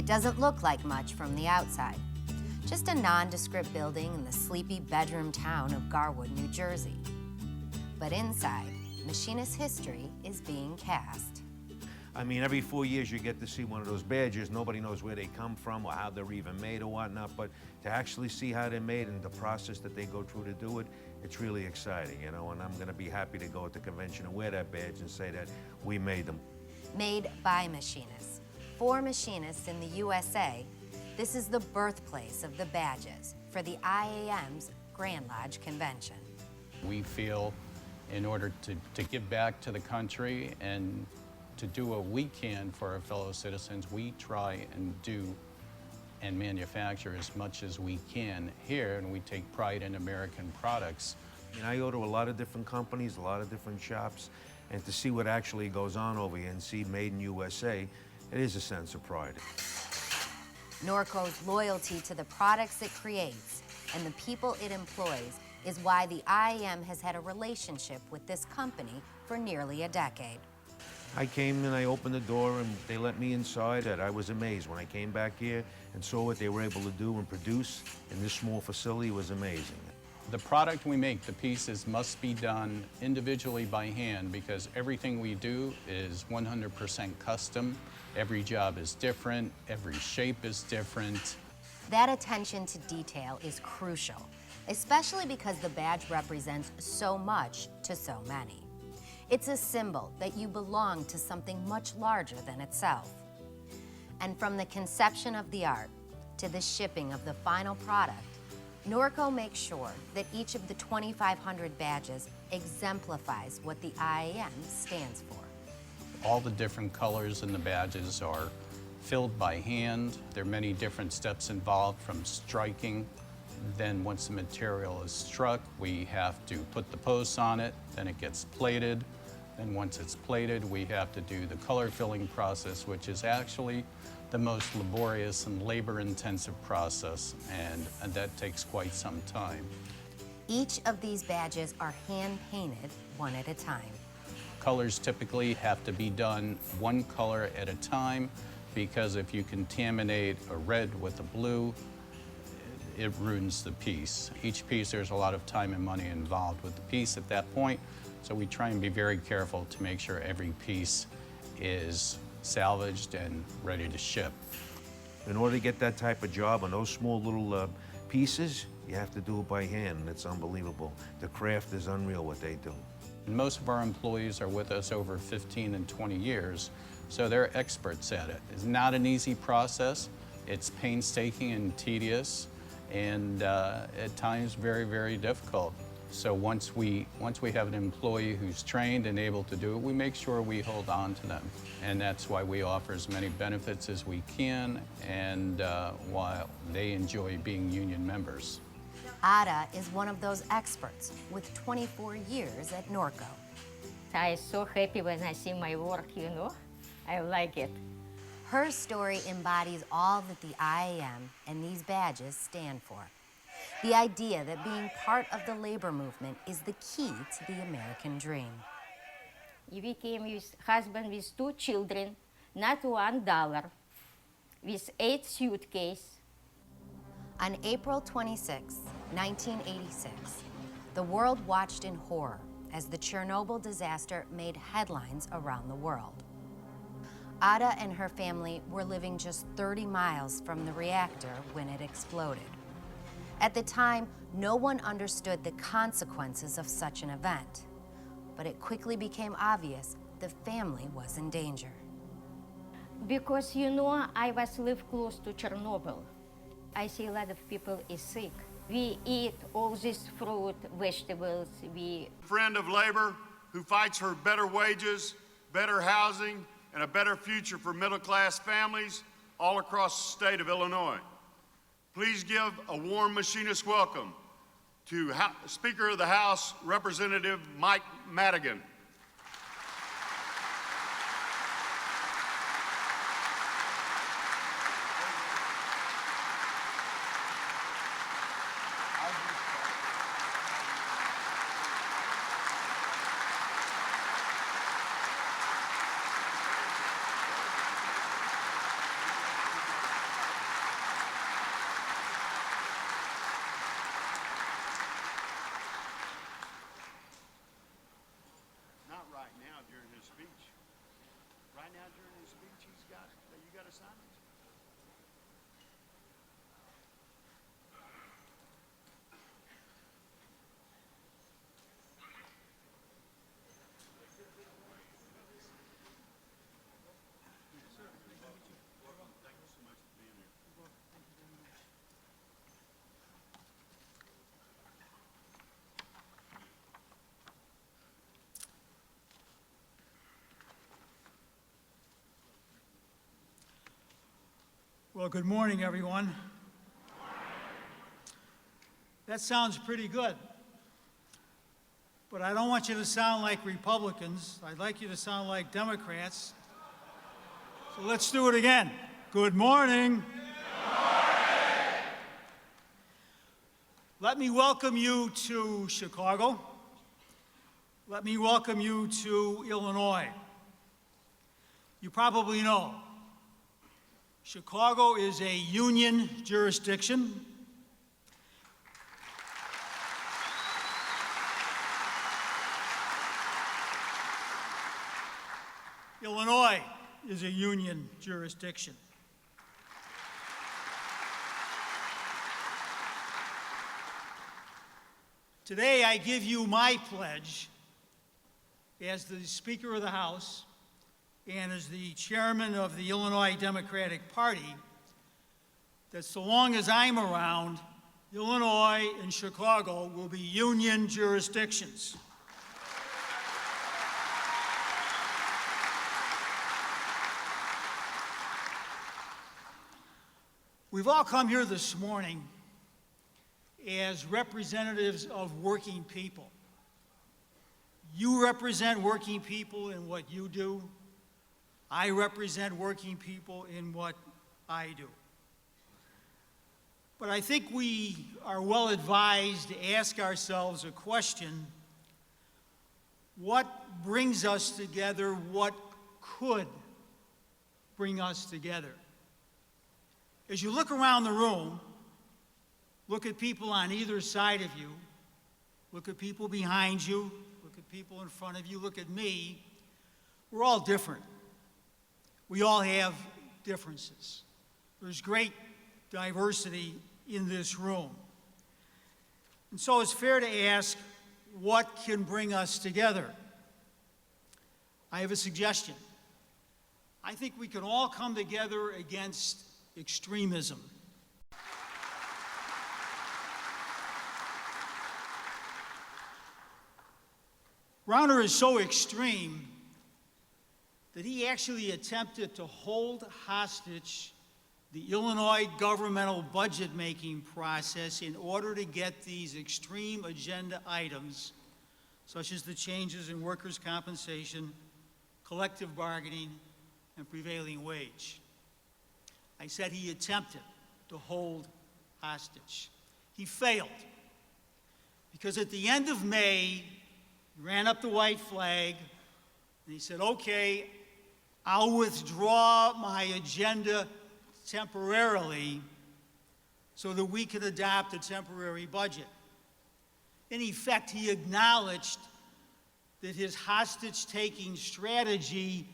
It doesn't look like much from the outside. Just a nondescript building in the sleepy bedroom town of Garwood, New Jersey. But inside, machinist history is being cast. I mean, every 4 years you get to see one of those badges. Nobody knows where they come from or how they're even made or whatnot, but to actually see how they're made and the process that they go through to do it, it's really exciting, you know, and I'm gonna be happy to go at the convention and wear that badge and say that we made them. Made by machinists, for machinists in the USA, this is the birthplace of the badges for the IAM's Grand Lodge Convention. We feel in order to give back to the country and to do what we can for our fellow citizens, we try and do and manufacture as much as we can here, and we take pride in American products. And I go to a lot of different companies, a lot of different shops, and to see what actually goes on over here and see Made in USA, it is a sense of pride. Norco's loyalty to the products it creates and the people it employs is why the IAM has had a relationship with this company for nearly a decade. I came and I opened the door and they let me inside, and I was amazed when I came back here and saw what they were able to do and produce in this small facility. Was amazing. The product we make, the pieces, must be done individually by hand because everything we do is 100% custom. Every job is different, every shape is different. That attention to detail is crucial, especially because the badge represents so much to so many. It's a symbol that you belong to something much larger than itself. And from the conception of the art to the shipping of the final product, Norco makes sure that each of the 2,500 badges exemplifies what the IAM stands for. All the different colors in the badges are filled by hand. There are many different steps involved from striking. Then once the material is struck, we have to put the posts on it, then it gets plated. Then once it's plated, we have to do the color filling process, which is actually the most laborious and labor-intensive process, and that takes quite some time. Each of these badges are hand-painted one at a time. Colors typically have to be done one color at a time because if you contaminate a red with a blue, it ruins the piece. Each piece, there's a lot of time and money involved with the piece at that point, so we try and be very careful to make sure every piece is salvaged and ready to ship. In order to get that type of job on those small little pieces, you have to do it by hand, and it's unbelievable. The craft is unreal what they do. And most of our employees are with us over 15 and 20 years, so they're experts at it. It's not an easy process. It's painstaking and tedious, and at times very, very difficult. So once we have an employee who's trained and able to do it, we make sure we hold on to them. And that's why we offer as many benefits as we can, and while they enjoy being union members. Ada is one of those experts with 24 years at Norco. I'm so happy when I see my work, you know. I like it. Her story embodies all that the IAM and these badges stand for. The idea that being part of the labor movement is the key to the American dream. We came with husband with 2 children, not $1, with 8 suitcases. On April 26, 1986, the world watched in horror as the Chernobyl disaster made headlines around the world. Ada and her family were living just 30 miles from the reactor when it exploded. At the time, no one understood the consequences of such an event, but it quickly became obvious the family was in danger. Because, you know, I was live close to Chernobyl. I see a lot of people is sick. We eat all this fruit, vegetables, Friend of labor who fights for better wages, better housing, and a better future for middle-class families all across the state of Illinois. Please give a warm machinist welcome to Speaker of the House, Representative Mike Madigan. Right now during his speech, you got to sign it. Well, good morning, everyone. That sounds pretty good. But I don't want you to sound like Republicans. I'd like you to sound like Democrats. So let's do it again. Good morning. Let me welcome you to Chicago. Let me welcome you to Illinois. You probably know Chicago is a union jurisdiction. Illinois is a union jurisdiction. Today, I give you my pledge as the Speaker of the House and as the chairman of the Illinois Democratic Party, that so long as I'm around, Illinois and Chicago will be union jurisdictions. We've all come here this morning as representatives of working people. You represent working people in what you do. I represent working people in what I do. But I think we are well advised to ask ourselves a question: what brings us together? What could bring us together? As you look around the room, look at people on either side of you, look at people behind you, look at people in front of you, look at me. We're all different. We all have differences. There's great diversity in this room. And so it's fair to ask, what can bring us together? I have a suggestion. I think we can all come together against extremism. Rauner is so extreme that he actually attempted to hold hostage the Illinois governmental budget-making process in order to get these extreme agenda items, such as the changes in workers' compensation, collective bargaining, and prevailing wage. I said he attempted to hold hostage. He failed, because at the end of May, he ran up the white flag, and he said, okay, I'll withdraw my agenda temporarily so that we can adopt a temporary budget. In effect, he acknowledged that his hostage-taking strategy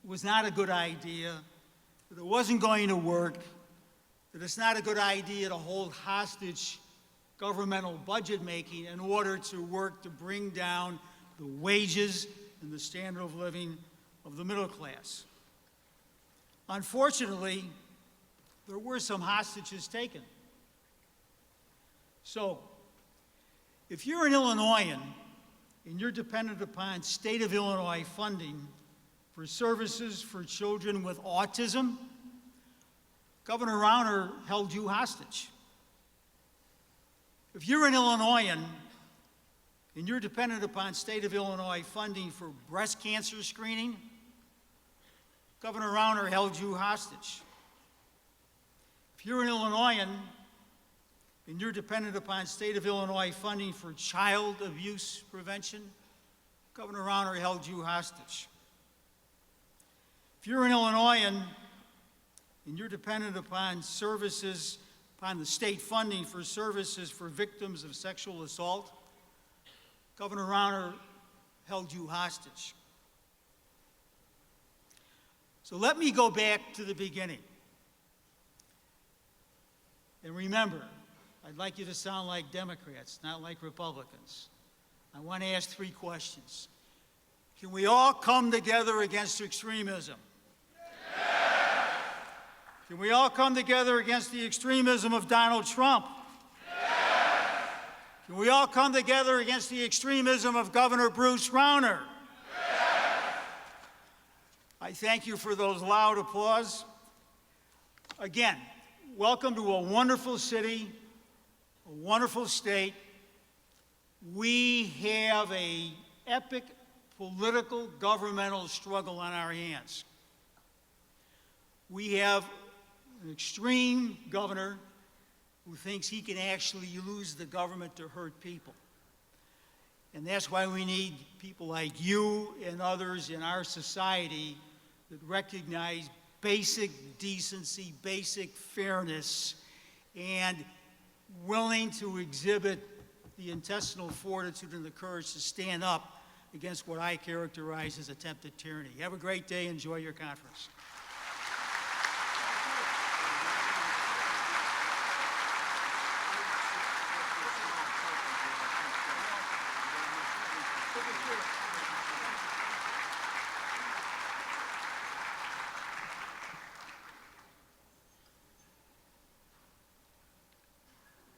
was not a good idea, that it wasn't going to work, that it's not a good idea to hold hostage governmental budget making in order to work to bring down the wages and the standard of living of the middle class. Unfortunately, there were some hostages taken. So, if you're an Illinoisan and you're dependent upon state of Illinois funding for services for children with autism, Governor Rauner held you hostage. If you're an Illinoisan and you're dependent upon state of Illinois funding for breast cancer screening, Governor Rauner held you hostage. If you're an Illinoisan and you're dependent upon state of Illinois funding for child abuse prevention, Governor Rauner held you hostage. If you're an Illinoisan and you're dependent upon services, upon the state funding for services for victims of sexual assault, Governor Rauner held you hostage. So let me go back to the beginning. And remember, I'd like you to sound like Democrats, not like Republicans. I want to ask 3 questions. Can we all come together against extremism? Yes. Can we all come together against the extremism of Donald Trump? Yes. Can we all come together against the extremism of Governor Bruce Rauner? Yes. I thank you for those loud applause. Again, welcome to a wonderful city, a wonderful state. We have an epic political governmental struggle on our hands. We have an extreme governor who thinks he can actually use the government to hurt people. And that's why we need people like you and others in our society that recognize basic decency, basic fairness, and willing to exhibit the intestinal fortitude and the courage to stand up against what I characterize as attempted tyranny. Have a great day. Enjoy your conference.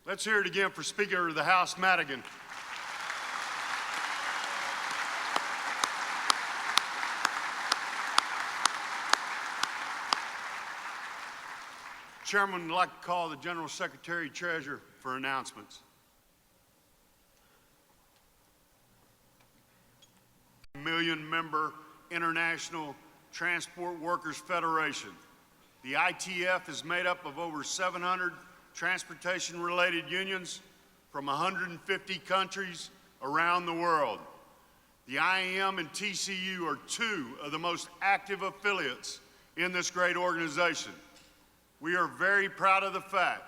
Let's hear it again for Speaker of the House, Madigan. Chairman would like to call the General Secretary Treasurer for announcements. Million-member International Transport Workers Federation. The ITF is made up of over 700 transportation-related unions from 150 countries around the world. The IAM and TCU are 2 of the most active affiliates in this great organization. We are very proud of the fact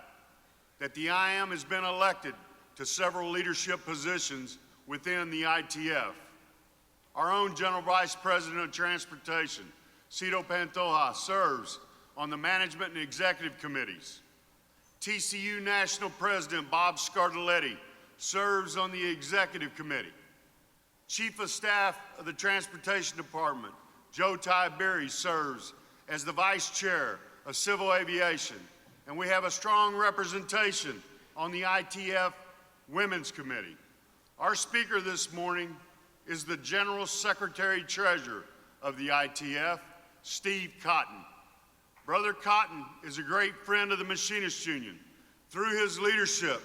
that the IAM has been elected to several leadership positions within the ITF. Our own General Vice President of Transportation, Cito Pantoja, serves on the Management and Executive Committees. TCU National President Bob Scardelletti serves on the Executive Committee. Chief of Staff of the Transportation Department, Joe Tiberi, serves as the Vice Chair of Civil Aviation, and we have a strong representation on the ITF Women's Committee. Our speaker this morning is the General Secretary Treasurer of the ITF, Steve Cotton. Brother Cotton is a great friend of the Machinists Union. Through his leadership,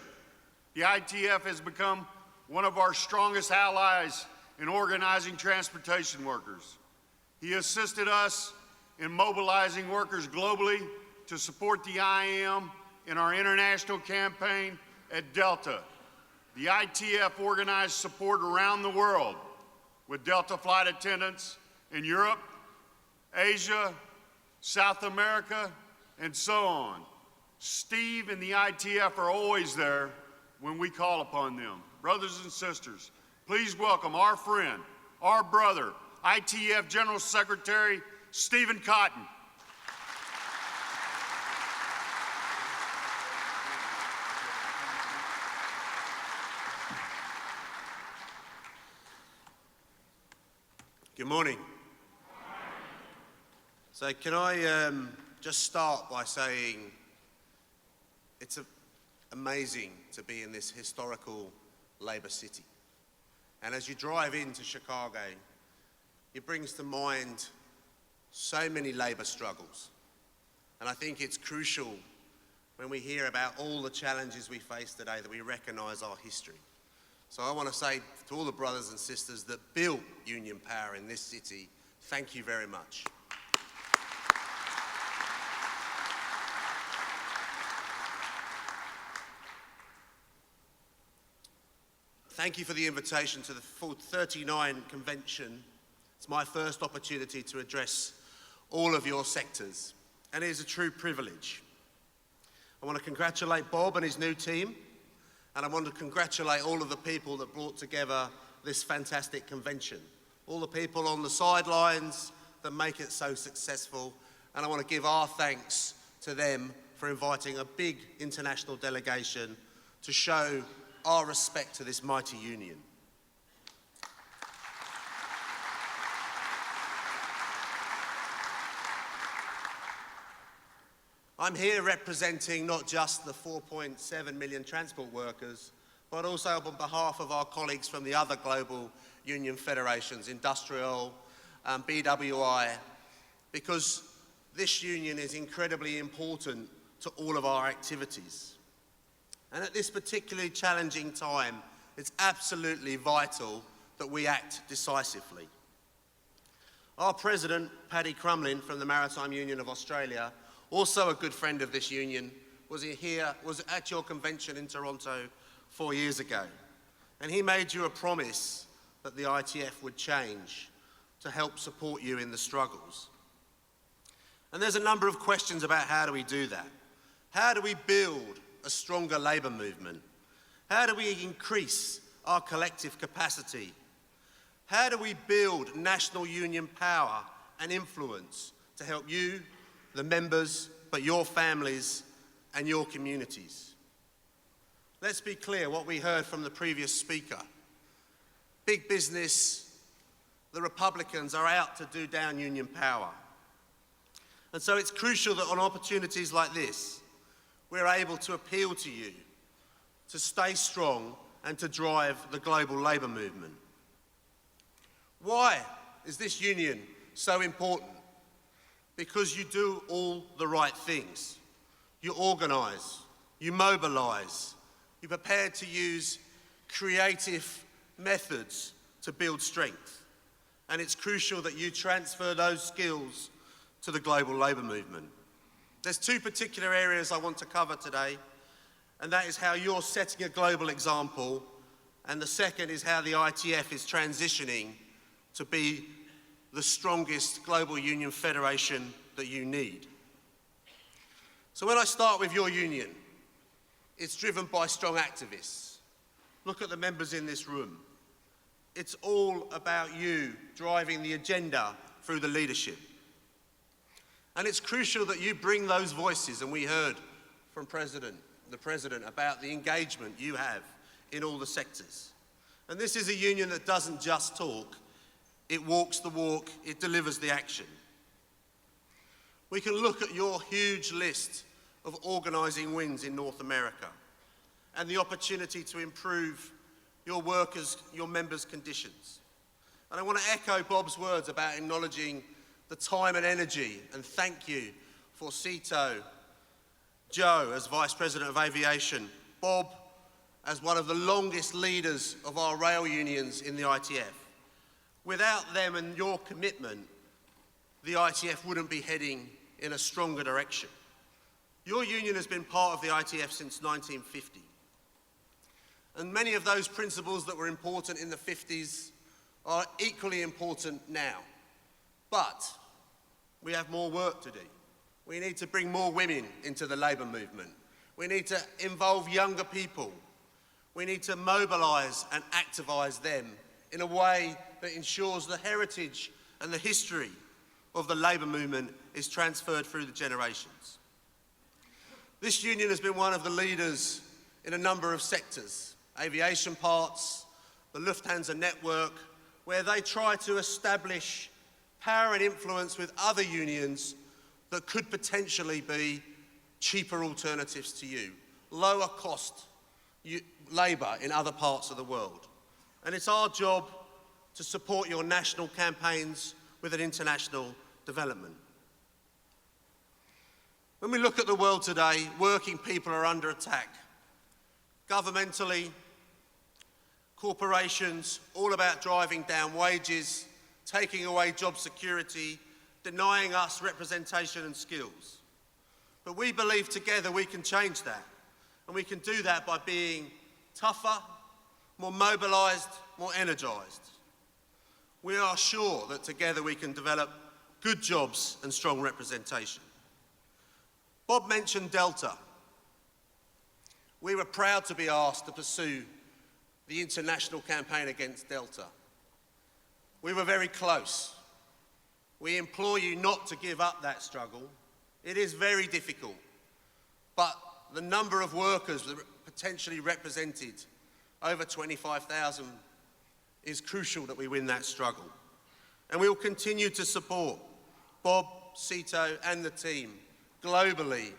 the ITF has become one of our strongest allies in organizing transportation workers. He assisted us in mobilizing workers globally to support the IAM in our international campaign at Delta. The ITF organized support around the world with Delta flight attendants in Europe, Asia, South America, and so on. Steve and the ITF are always there when we call upon them. Brothers and sisters, please welcome our friend, our brother, ITF General Secretary Stephen Cotton. Good morning. So can I just start by saying it's amazing to be in this historical Labour city. And as you drive into Chicago, it brings to mind so many Labour struggles. And I think it's crucial when we hear about all the challenges we face today that we recognise our history. So I want to say to all the brothers and sisters that built union power in this city, thank you very much. Thank you for the invitation to the 39 convention. It's my first opportunity to address all of your sectors, and it is a true privilege. I want to congratulate Bob and his new team, and I want to congratulate all of the people that brought together this fantastic convention. All the people on the sidelines, that make it so successful, and I want to give our thanks to them for inviting a big international delegation to show our respect to this mighty union. I'm here representing not just the 4.7 million transport workers, but also on behalf of our colleagues from the other global union federations, Industrial, BWI, because this union is incredibly important to all of our activities. And at this particularly challenging time, it's absolutely vital that we act decisively. Our president, Paddy Crumlin from the Maritime Union of Australia, also a good friend of this union, was at your convention in Toronto 4 years ago. And he made you a promise that the ITF would change to help support you in the struggles. And there's a number of questions about how do we do that? How do we build a stronger labour movement? How do we increase our collective capacity? How do we build national union power and influence to help you, the members, but your families and your communities? Let's be clear what we heard from the previous speaker. Big business, the Republicans are out to do down union power. And so it's crucial that on opportunities like this, we're able to appeal to you to stay strong and to drive the global labour movement. Why is this union so important? Because you do all the right things. You organise, you mobilise, you're prepared to use creative methods to build strength. And it's crucial that you transfer those skills to the global labour movement. There's two particular areas I want to cover today, and that is how you're setting a global example, and the second is how the ITF is transitioning to be the strongest global union federation that you need. So when I start with your union, it's driven by strong activists. Look at the members in this room. It's all about you driving the agenda through the leadership. And it's crucial that you bring those voices, and we heard from the President about the engagement you have in all the sectors. And this is a union that doesn't just talk, it walks the walk, it delivers the action. We can look at your huge list of organising wins in North America and the opportunity to improve your workers, your members' conditions. And I want to echo Bob's words about acknowledging the time and energy, and thank you for Cito, Joe as Vice President of Aviation, Bob as one of the longest leaders of our rail unions in the ITF. Without them and your commitment, the ITF wouldn't be heading in a stronger direction. Your union has been part of the ITF since 1950. And many of those principles that were important in the 50s are equally important now. But we have more work to do. We need to bring more women into the labour movement. We need to involve younger people. We need to mobilise and activise them in a way that ensures the heritage and the history of the labour movement is transferred through the generations. This union has been one of the leaders in a number of sectors, aviation parts, the Lufthansa network, where they try to establish power and influence with other unions that could potentially be cheaper alternatives to you, lower cost labour in other parts of the world. And it's our job to support your national campaigns with an international development. When we look at the world today, working people are under attack. Governmentally, corporations, all about driving down wages, taking away job security, denying us representation and skills. But we believe together we can change that. And we can do that by being tougher, more mobilised, more energised. We are sure that together we can develop good jobs and strong representation. Bob mentioned Delta. We were proud to be asked to pursue the international campaign against Delta. We were very close. We implore you not to give up that struggle. It is very difficult, but the number of workers that are potentially represented, over 25,000, is crucial that we win that struggle. And we will continue to support Bob, Cito and the team globally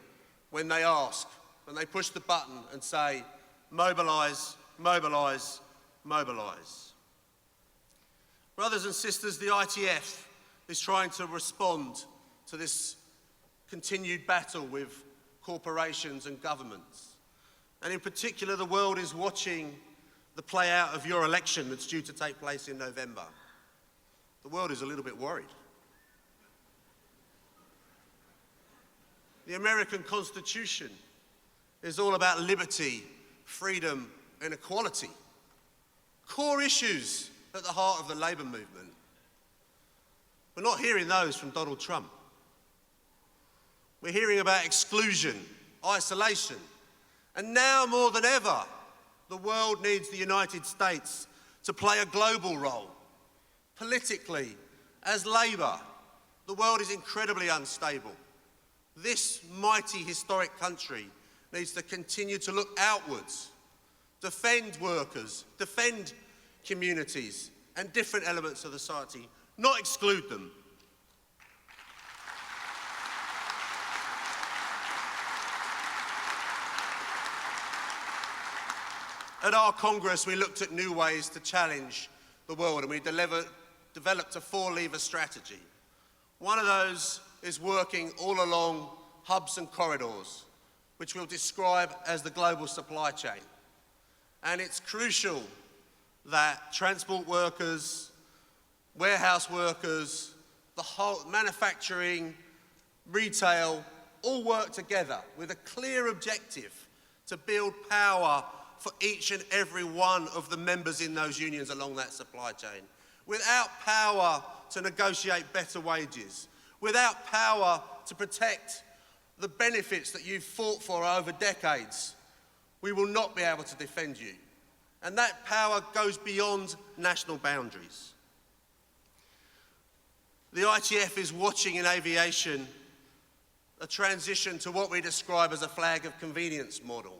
when they ask, when they push the button and say, mobilise, mobilise, mobilise. Brothers and sisters, the ITF is trying to respond to this continued battle with corporations and governments. And in particular, the world is watching the play out of your election that's due to take place in November. The world is a little bit worried. The American Constitution is all about liberty, freedom, and equality. Core issues at the heart of the Labour movement. We're not hearing those from Donald Trump. We're hearing about exclusion, isolation, and now more than ever, the world needs the United States to play a global role. Politically, as Labour, the world is incredibly unstable. This mighty historic country needs to continue to look outwards, defend workers, defend communities and different elements of society, not exclude them. At our Congress, we looked at new ways to challenge the world, and we developed a four-lever strategy. One of those is working all along hubs and corridors, which we'll describe as the global supply chain. And it's crucial that transport workers, warehouse workers, the whole manufacturing, retail, all work together with a clear objective to build power for each and every one of the members in those unions along that supply chain. Without power to negotiate better wages, without power to protect the benefits that you've fought for over decades, we will not be able to defend you. And that power goes beyond national boundaries. The ITF is watching in aviation a transition to what we describe as a flag of convenience model,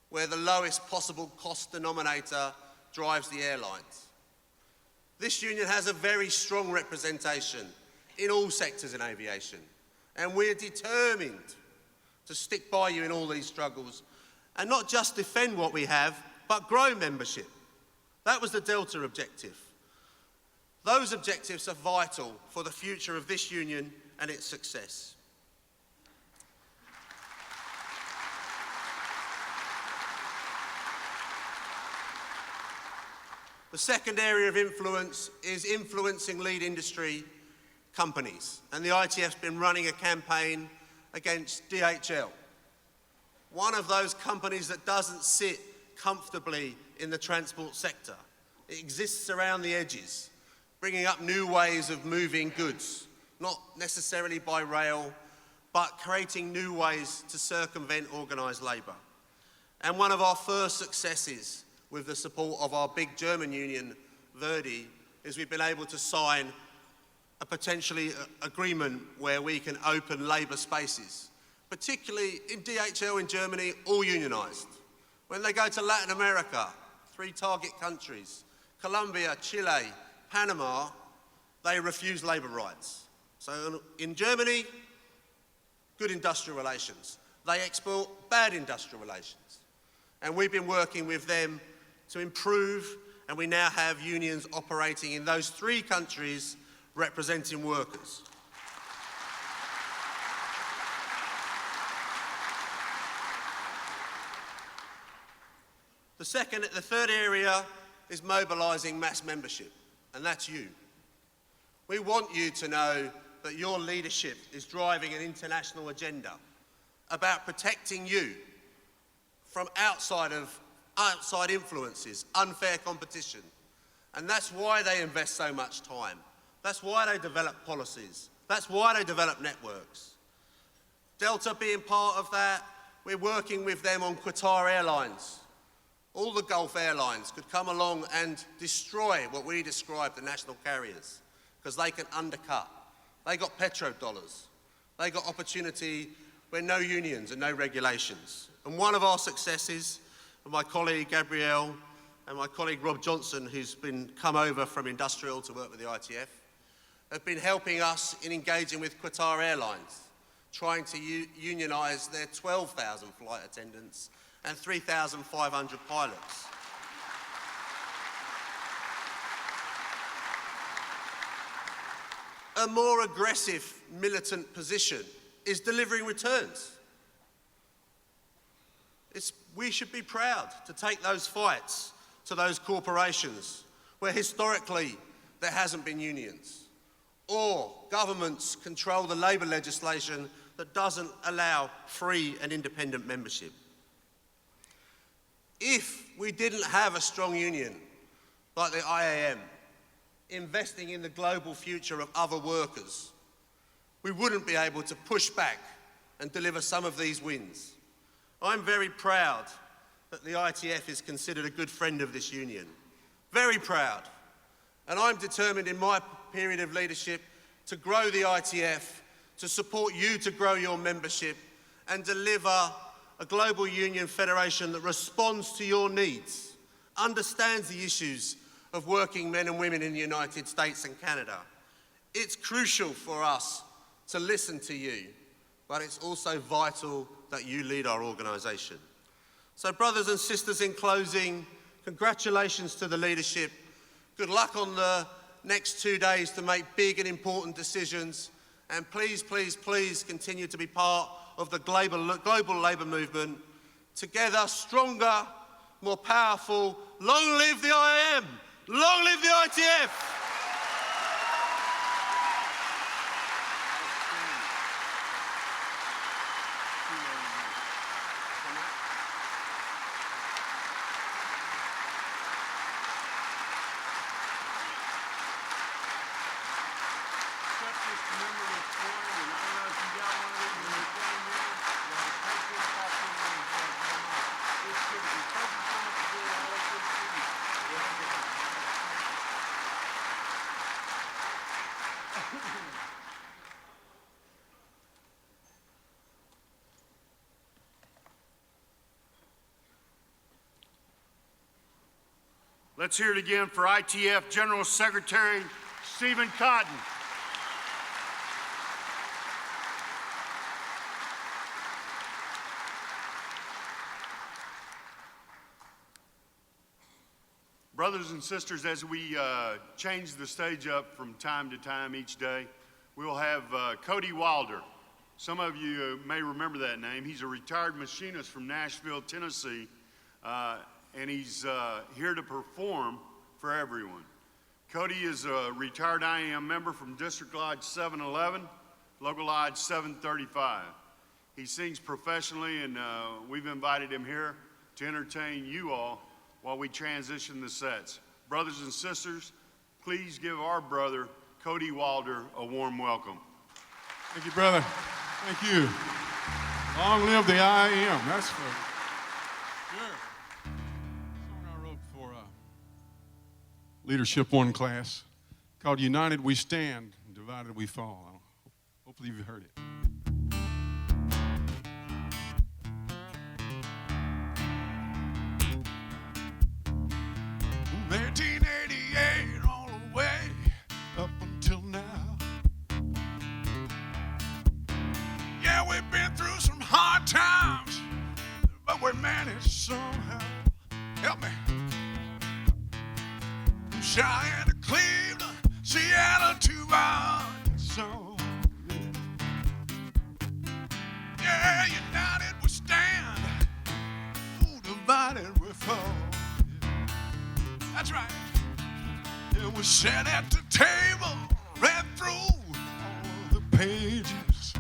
where the lowest possible cost denominator drives the airlines. This union has a very strong representation in all sectors in aviation, and we're determined to stick by you in all these struggles and not just defend what we have, but grow membership. That was the Delta objective. Those objectives are vital for the future of this union and its success. The second area of influence is influencing lead industry companies, and the ITF's been running a campaign against DHL, one of those companies that doesn't sit comfortably in the transport sector. It exists around the edges, bringing up new ways of moving goods, not necessarily by rail, but creating new ways to circumvent organised labour. And one of our first successes with the support of our big German union, Verdi, is we've been able to sign a potentially agreement where we can open labour spaces, particularly in DHL in Germany, all unionised. When they go to Latin America, 3 target countries, Colombia, Chile, Panama, they refuse labour rights. So in Germany, good industrial relations. They export bad industrial relations. And we've been working with them to improve, and we now have unions operating in those 3 countries representing workers. The third area is mobilising mass membership, and that's you. We want you to know that your leadership is driving an international agenda about protecting you from outside influences, unfair competition. And that's why they invest so much time. That's why they develop policies. That's why they develop networks. Delta being part of that, we're working with them on Qatar Airlines. All the Gulf airlines could come along and destroy what we describe the national carriers, because they can undercut They got petrodollars. They got opportunity where no unions and no regulations. And one of our successes, and my colleague Gabrielle and my colleague Rob Johnson, who's come over from industrial to work with the ITF, have been helping us in engaging with Qatar Airlines, trying to unionise their 12,000 flight attendants and 3,500 pilots. A more aggressive militant position is delivering returns. We should be proud to take those fights to those corporations where historically there hasn't been unions, or governments control the labour legislation that doesn't allow free and independent membership. If we didn't have a strong union like the IAM, investing in the global future of other workers, we wouldn't be able to push back and deliver some of these wins. I'm very proud that the ITF is considered a good friend of this union. Very proud. And I'm determined in my period of leadership to grow the ITF, to support you to grow your membership and deliver a global union federation that responds to your needs, understands the issues of working men and women in the United States and Canada. It's crucial for us to listen to you, but it's also vital that you lead our organisation. So brothers and sisters, in closing, congratulations to the leadership. Good luck on the next 2 days to make big and important decisions. And please, please, please continue to be part of the global labour movement. Together, stronger, more powerful. Long live the IAM! Long live the ITF! Let's hear it again for ITF General Secretary Stephen Cotton. Brothers and sisters, as we change the stage up from time to time each day, we will have Cody Wilder. Some of you may remember that name. He's a retired machinist from Nashville, Tennessee, and he's here to perform for everyone. Cody is a retired IAM member from District Lodge 711, Local Lodge 735. He sings professionally, and we've invited him here to entertain you all while we transition the sets. Brothers and sisters, please give our brother, Cody Wilder, a warm welcome. Thank you, brother. Thank you. Long live the IAM. That's for sure. Song I wrote for Leadership 1 class called United We Stand, Divided We Fall. Hopefully you've heard it. 1988 all the way up until now. Yeah, we've been through some hard times, but we managed somehow. Help me. From Cheyenne to Cleveland, Seattle to Arkansas. Yeah, united we stand, divided we fall. That's right. And we sat at the table, read through all the pages.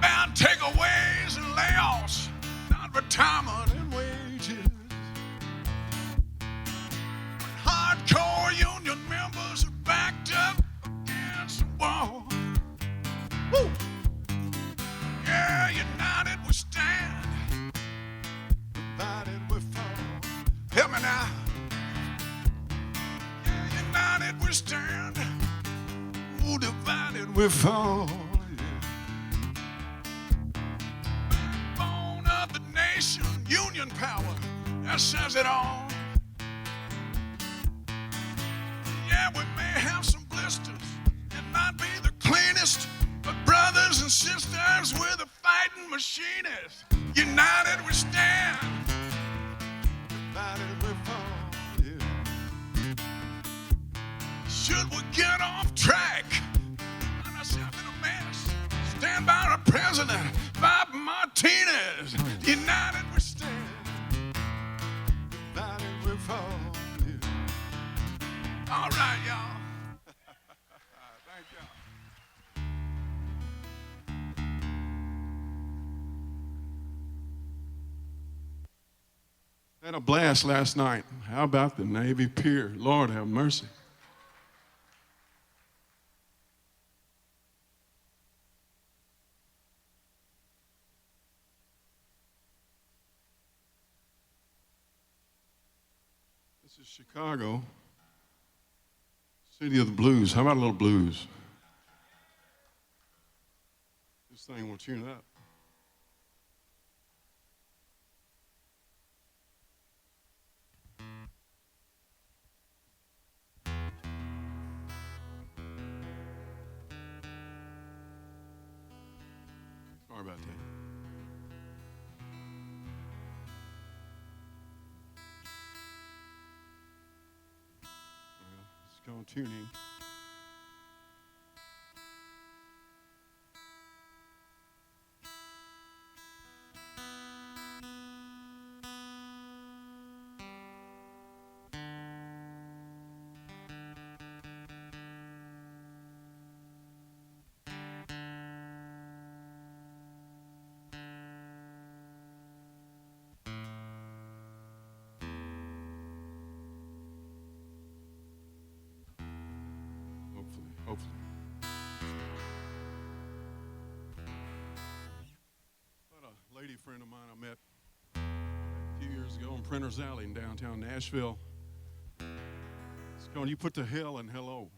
Found takeaways and layoffs, not retirement and wages. When hardcore union members are backed up against the wall. Woo! Yeah, united we stand, divided we fall. Help me now. Yeah, united we stand, will fall. Backbone of the nation, union power, that says it all. Yeah, we may have some blisters and not be the cleanest, but brothers and sisters, we're the fighting machinists. United we stand, divided we fall. Yeah. Should we get off track, find ourselves in a mess, stand by our president, Bob Martinez. United we stand, divided we fall. Yeah. All right, y'all. Thank y'all. Had a blast last night. How about the Navy Pier? Lord have mercy. This is Chicago, city of the blues. How about a little blues? This thing will tune up. Sorry about that. Well, let's go on tuning. Hopefully. But a lady friend of mine I met a few years ago in Printer's Alley in downtown Nashville. It's called You Put the Hell in Hello.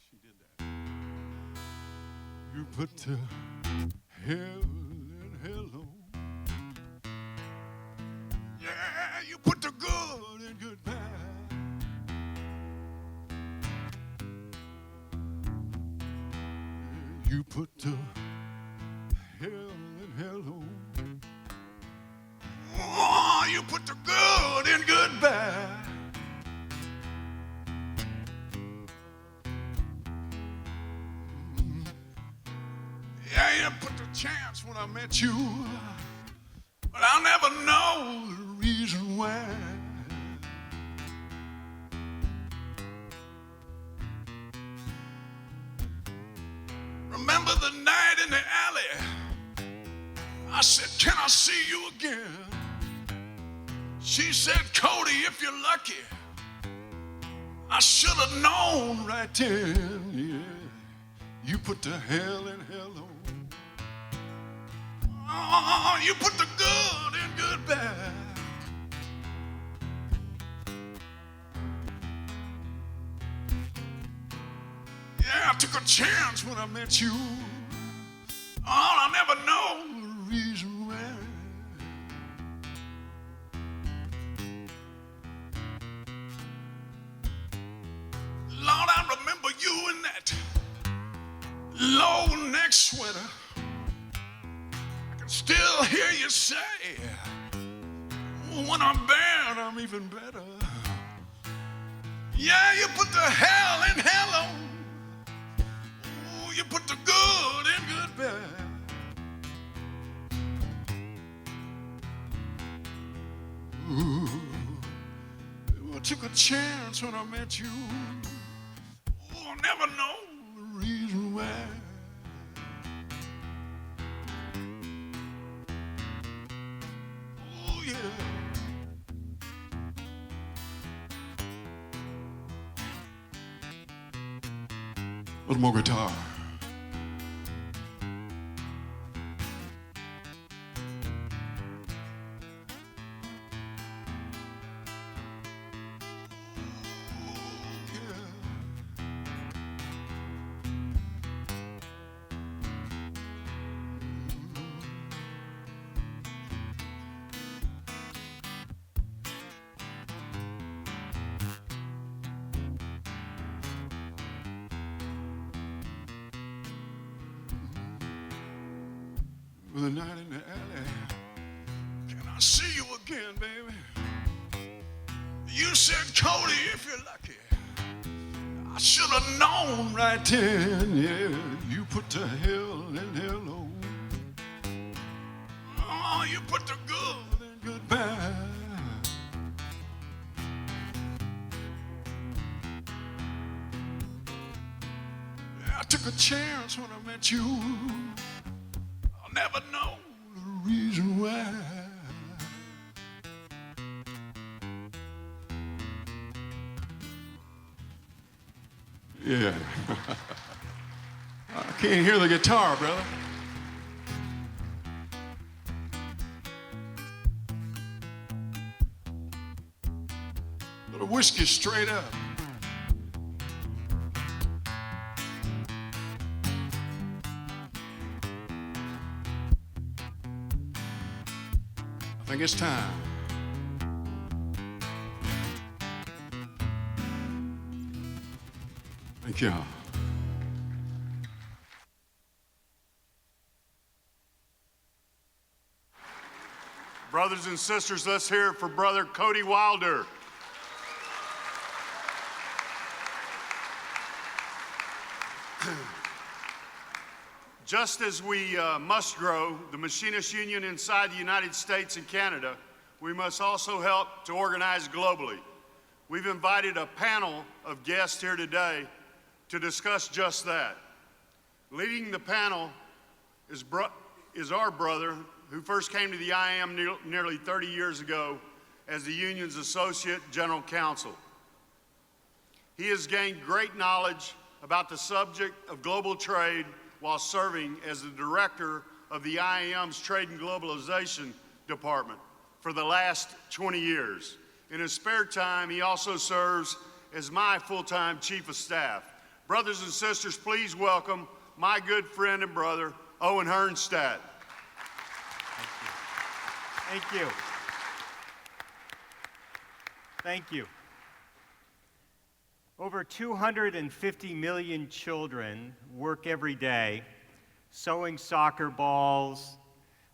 She did that. You put the hell in hello. Yeah, you put the good in goodbye. You put the hell in hello. Oh, you put the good in goodbye. Yeah, you put the chance when I met you, but I'll never know the reason why. Remember the night in the alley? I said, can I see you again? She said, Cody, if you're lucky. I should have known right then, yeah. You put the hell in hello. Oh, you put the good in goodbye. Yeah, I took a chance when I met you. Oh, I never know the reason why. Lord, I remember you in that low neck sweater. I can still hear you say, when I'm bad, I'm even better. Yeah, you put the hell in hello. You put the good in goodbye. Ooh, I took a chance when I met you. Oh, I'll never know the reason why. Oh, yeah. A little more guitar. the night in the alley. Can I see you again, baby? You said, Cody, if you're lucky. I should have known right then, yeah, you put the hell in hello. Oh, you put the good in goodbye. I took a chance when I met you. I'll never know the reason why. Yeah. I can't hear the guitar, brother. Little whiskey straight up. I think it's time. Thank you. Brothers and sisters, let's hear it for Brother Cody Wilder. Just as we must grow the machinist union inside the United States and Canada, we must also help to organize globally. We've invited a panel of guests here today to discuss just that. Leading the panel is our brother who first came to the IAM nearly 30 years ago as the union's associate general counsel. He has gained great knowledge about the subject of global trade while serving as the director of the IAM's Trade and Globalization Department for the last 20 years. In his spare time, he also serves as my full-time chief of staff. Brothers and sisters, please welcome my good friend and brother, Owen Hernstadt. Thank you. Thank you. Over 250 million children work every day, sowing soccer balls,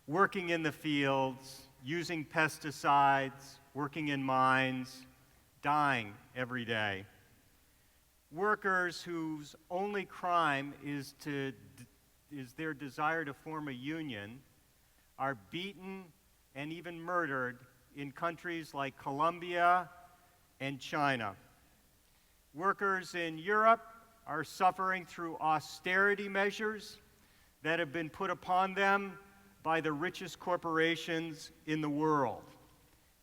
working in the fields, using pesticides, working in mines, dying every day. Workers whose only crime is their desire to form a union are beaten and even murdered in countries like Colombia and China. Workers in Europe are suffering through austerity measures that have been put upon them by the richest corporations in the world.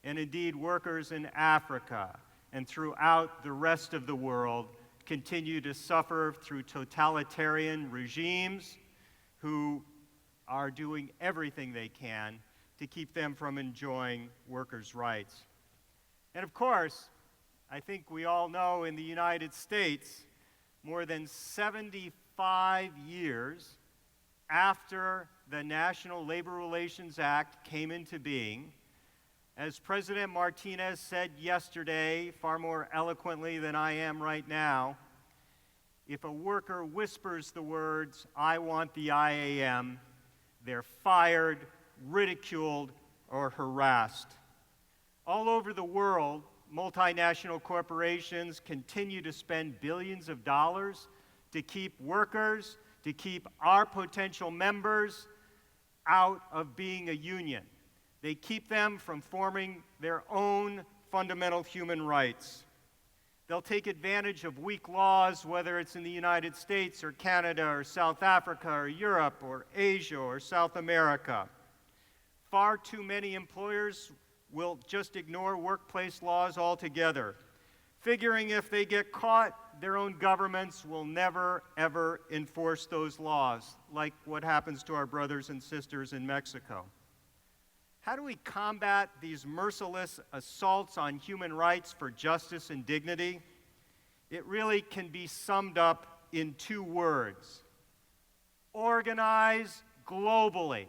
And indeed, workers in Africa and throughout the rest of the world continue to suffer through totalitarian regimes who are doing everything they can to keep them from enjoying workers' rights. And of course, I think we all know in the United States, more than 75 years after the National Labor Relations Act came into being, as President Martinez said yesterday, far more eloquently than I am right now, if a worker whispers the words, "I want the IAM," they're fired, ridiculed, or harassed. All over the world, multinational corporations continue to spend billions of dollars to keep workers, to keep our potential members out of being a union. They keep them from forming their own fundamental human rights. They'll take advantage of weak laws, whether it's in the United States or Canada or South Africa or Europe or Asia or South America. Far too many employers will just ignore workplace laws altogether, figuring if they get caught, their own governments will never, ever enforce those laws, like what happens to our brothers and sisters in Mexico. How do we combat these merciless assaults on human rights for justice and dignity? It really can be summed up in two words: organize globally.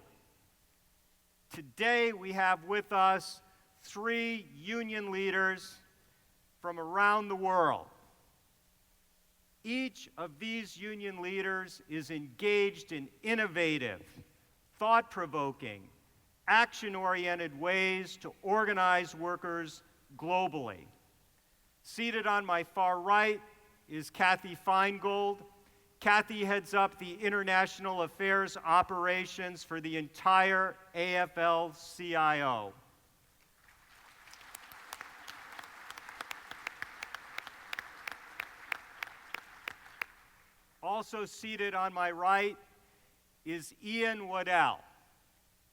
Today we have with us 3 union leaders from around the world. Each of these union leaders is engaged in innovative, thought-provoking, action-oriented ways to organize workers globally. Seated on my far right is Kathy Feingold. Kathy heads up the international affairs operations for the entire AFL-CIO. Also seated on my right is Ian Waddell.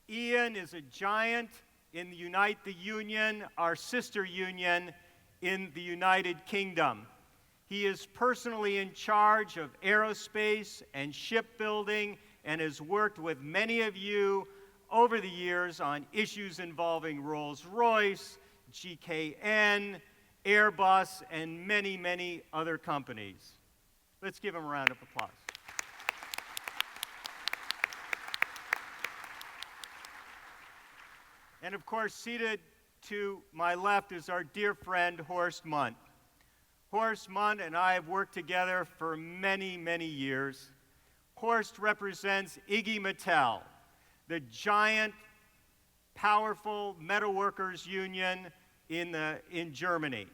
Ian is a giant in the Unite the Union, our sister union in the United Kingdom. He is personally in charge of aerospace and shipbuilding and has worked with many of you over the years on issues involving Rolls-Royce, GKN, Airbus, and many, many other companies. Let's give him a round of applause. And of course, seated to my left is our dear friend, Horst Mundt. Horst Mundt and I have worked together for many, many years. Horst represents IG Metall, the giant, powerful metalworkers union in Germany.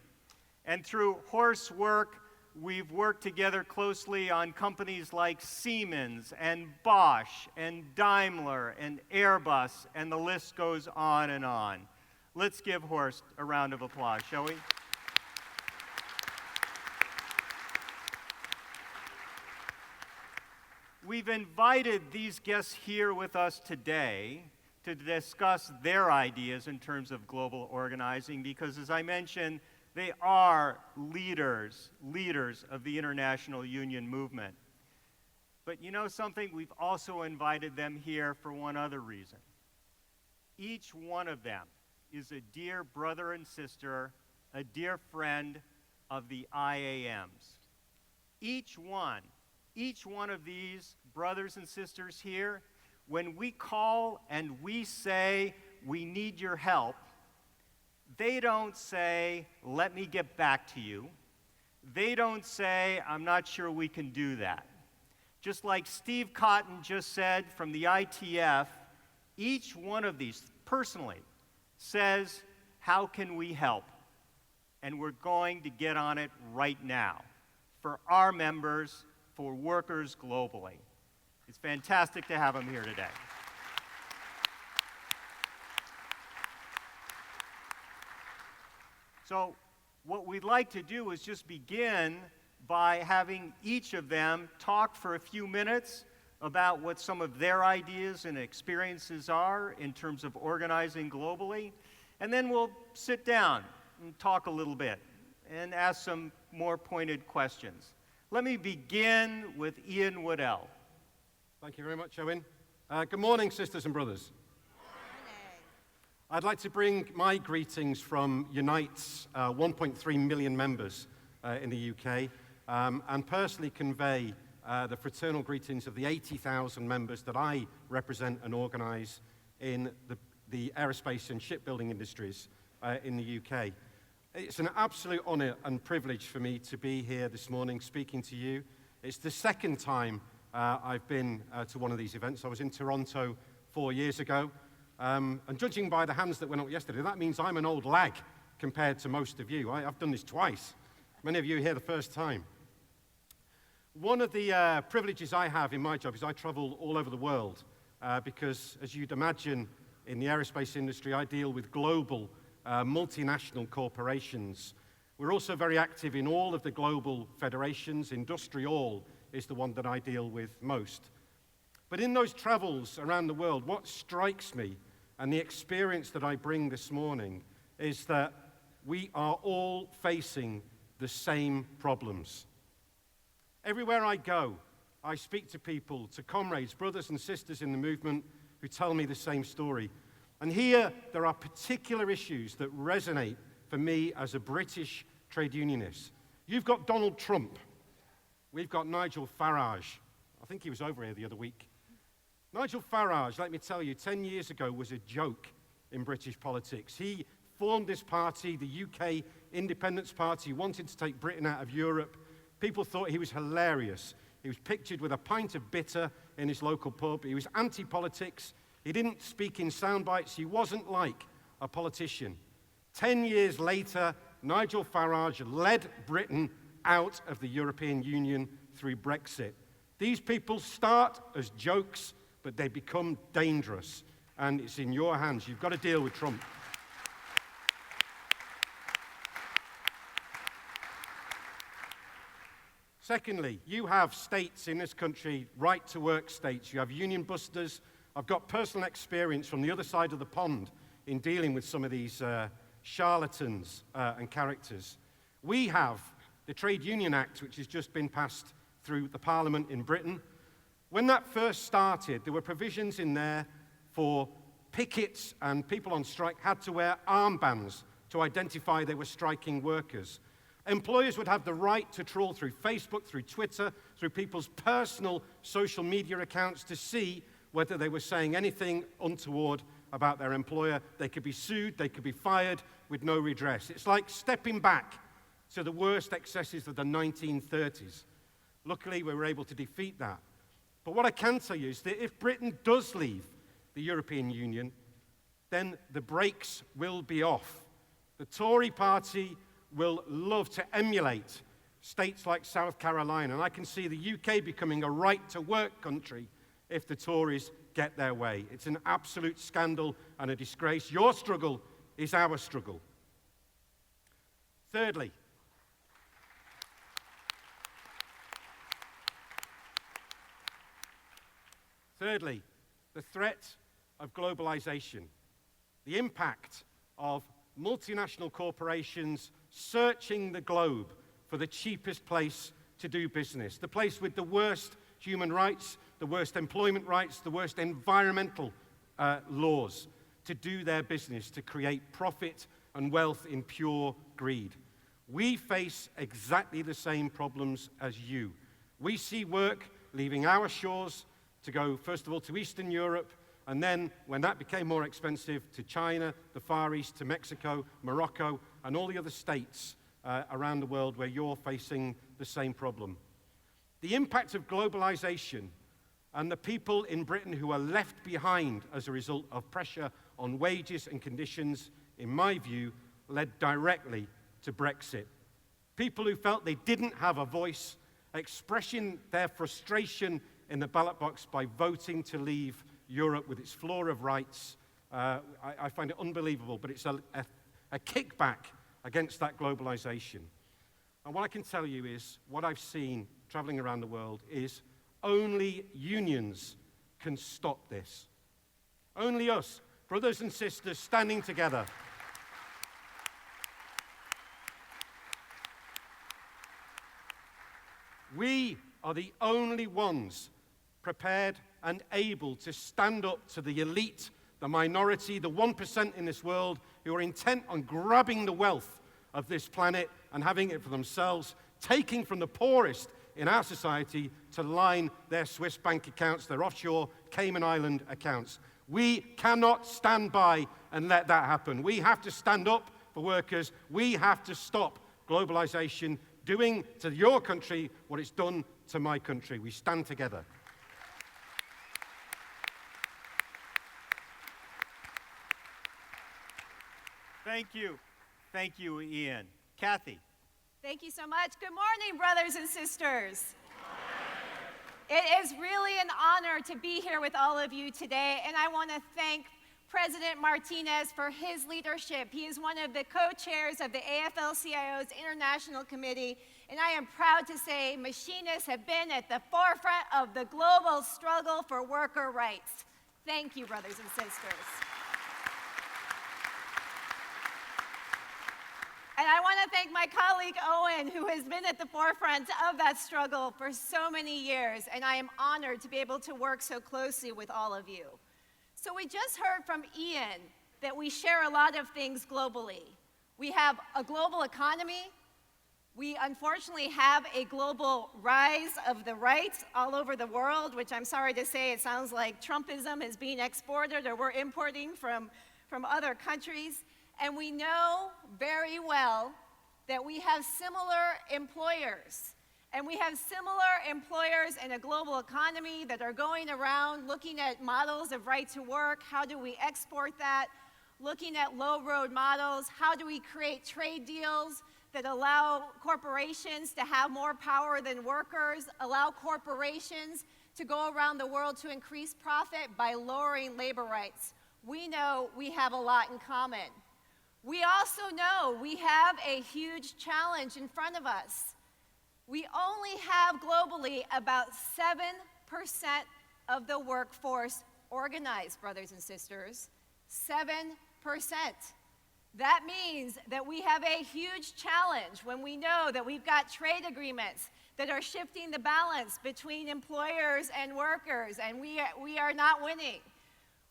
And through Horst's work, we've worked together closely on companies like Siemens and Bosch and Daimler and Airbus, and the list goes on and on. Let's give Horst a round of applause, shall we? We've invited these guests here with us today to discuss their ideas in terms of global organizing because, as I mentioned, they are leaders of the international union movement. But you know something? We've also invited them here for one other reason. Each one of them is a dear brother and sister, a dear friend of the IAMs. Each one of these brothers and sisters here, when we call and we say, we need your help, they don't say, let me get back to you. They don't say, I'm not sure we can do that. Just like Steve Cotton just said from the ITF, each one of these personally says, how can we help? And we're going to get on it right now for our members, for workers globally. It's fantastic to have them here today. So what we'd like to do is just begin by having each of them talk for a few minutes about what some of their ideas and experiences are in terms of organizing globally. And then we'll sit down and talk a little bit and ask some more pointed questions. Let me begin with Ian Waddell. Thank you very much, Owen. Good morning, sisters and brothers. I'd like to bring my greetings from Unite's 1.3 million members in the UK and personally convey the fraternal greetings of the 80,000 members that I represent and organize in the aerospace and shipbuilding industries in the UK. It's an absolute honor and privilege for me to be here this morning speaking to you. It's the second time I've been to one of these events. I was in Toronto 4 years ago. And judging by the hands that went up yesterday, that means I'm an old lag compared to most of you. I've done this twice. Many of you are here the first time. One of the privileges I have in my job is I travel all over the world because, as you'd imagine, in the aerospace industry, I deal with global multinational corporations. We're also very active in all of the global federations. IndustriAll is the one that I deal with most. But in those travels around the world, what strikes me and the experience that I bring this morning is that we are all facing the same problems. Everywhere I go, I speak to people, to comrades, brothers and sisters in the movement who tell me the same story. And here, there are particular issues that resonate for me as a British trade unionist. You've got Donald Trump. We've got Nigel Farage. I think he was over here the other week. Nigel Farage, let me tell you, 10 years ago was a joke in British politics. He formed this party, the UK Independence Party, wanted to take Britain out of Europe. People thought he was hilarious. He was pictured with a pint of bitter in his local pub. He was anti-politics. He didn't speak in sound bites. He wasn't like a politician. 10 years later, Nigel Farage led Britain out of the European Union through Brexit. These people start as jokes, but they become dangerous. And it's in your hands. You've got to deal with Trump. Secondly, you have states in this country, right-to-work states. You have union busters. I've got personal experience from the other side of the pond in dealing with some of these charlatans and characters. We have the Trade Union Act, which has just been passed through the Parliament in Britain. When that first started, there were provisions in there for pickets, and people on strike had to wear armbands to identify they were striking workers. Employers would have the right to trawl through Facebook, through Twitter, through people's personal social media accounts to see whether they were saying anything untoward about their employer. They could be sued, they could be fired with no redress. It's like stepping back to the worst excesses of the 1930s. Luckily, we were able to defeat that. But what I can tell you is that if Britain does leave the European Union, then the brakes will be off. The Tory party will love to emulate states like South Carolina, and I can see the UK becoming a right-to-work country if the Tories get their way. It's an absolute scandal and a disgrace. Your struggle is our struggle. Thirdly, the threat of globalization, the impact of multinational corporations searching the globe for the cheapest place to do business, the place with the worst human rights, the worst employment rights, the worst environmental laws to do their business, to create profit and wealth in pure greed. We face exactly the same problems as you. We see work leaving our shores to go, first of all, to Eastern Europe, and then, when that became more expensive, to China, the Far East, to Mexico, Morocco, and all the other states around the world where you're facing the same problem. The impact of globalization and the people in Britain who are left behind as a result of pressure on wages and conditions, in my view, led directly to Brexit. People who felt they didn't have a voice, expressing their frustration in the ballot box by voting to leave Europe with its floor of rights. I find it unbelievable, but it's a kickback against that globalization. And what I can tell you is, what I've seen traveling around the world is only unions can stop this. Only us, brothers and sisters, standing together. We are the only ones prepared and able to stand up to the elite, the minority, the 1% in this world who are intent on grabbing the wealth of this planet and having it for themselves, taking from the poorest in our society to line their Swiss bank accounts, their offshore Cayman Island accounts. We cannot stand by and let that happen. We have to stand up for workers. We have to stop globalization doing to your country what it's done to my country. We stand together. Thank you. Thank you, Ian. Kathy. Thank you so much. Good morning, brothers and sisters. It is really an honor to be here with all of you today, and I want to thank President Martinez for his leadership. He is one of the co-chairs of the AFL-CIO's International Committee, and I am proud to say machinists have been at the forefront of the global struggle for worker rights. Thank you, brothers and sisters. And I want to thank my colleague Owen, who has been at the forefront of that struggle for so many years, and I am honored to be able to work so closely with all of you. So we just heard from Ian that we share a lot of things globally. We have a global economy. We unfortunately have a global rise of the right all over the world, which I'm sorry to say, it sounds like Trumpism is being exported or we're importing from other countries. And we know very well that we have similar employers. And we have similar employers in a global economy that are going around looking at models of right to work. How do we export that? Looking at low road models. How do we create trade deals that allow corporations to have more power than workers, allow corporations to go around the world to increase profit by lowering labor rights? We know we have a lot in common. We also know we have a huge challenge in front of us. We only have globally about 7% of the workforce organized, brothers and sisters. 7%. That means that we have a huge challenge when we know that we've got trade agreements that are shifting the balance between employers and workers, and we are not winning.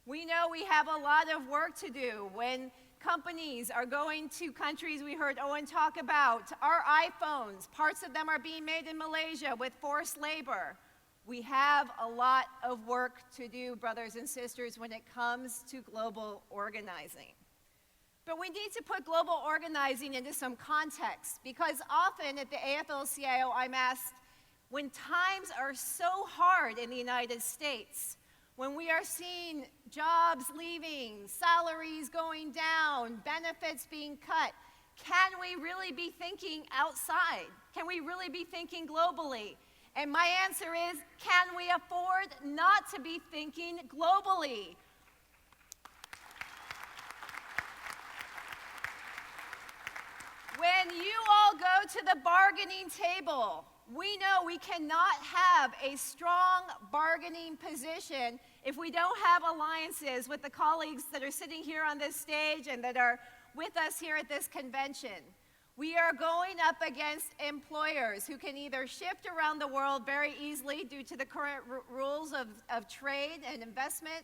We know we have a lot of work to do when companies are going to countries we heard Owen talk about. Our iPhones, parts of them are being made in Malaysia with forced labor. We have a lot of work to do, brothers and sisters, when it comes to global organizing. But we need to put global organizing into some context, because often at the AFL-CIO I'm asked, when times are so hard in the United States, when we are seeing jobs leaving, salaries going down, benefits being cut, can we really be thinking outside? Can we really be thinking globally? And my answer is, can we afford not to be thinking globally? When you all go to the bargaining table, we know we cannot have a strong bargaining position if we don't have alliances with the colleagues that are sitting here on this stage and that are with us here at this convention. We are going up against employers who can either shift around the world very easily due to the current rules of trade and investment,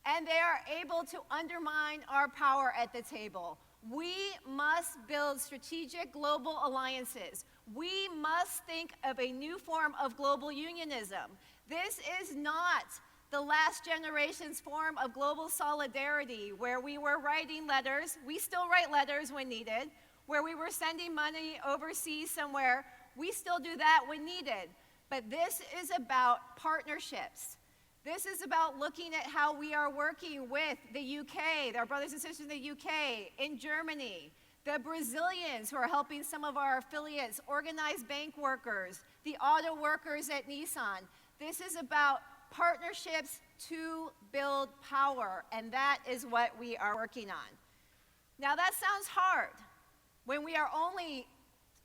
and they are able to undermine our power at the table. We must build strategic global alliances. We must think of a new form of global unionism. This is not the last generation's form of global solidarity where we were writing letters. We still write letters when needed. Where we were sending money overseas somewhere. We still do that when needed. But this is about partnerships. This is about looking at how we are working with the UK, our brothers and sisters in the UK, in Germany, the Brazilians who are helping some of our affiliates, organized bank workers, the auto workers at Nissan. This is about partnerships to build power, and that is what we are working on. Now that sounds hard when we are only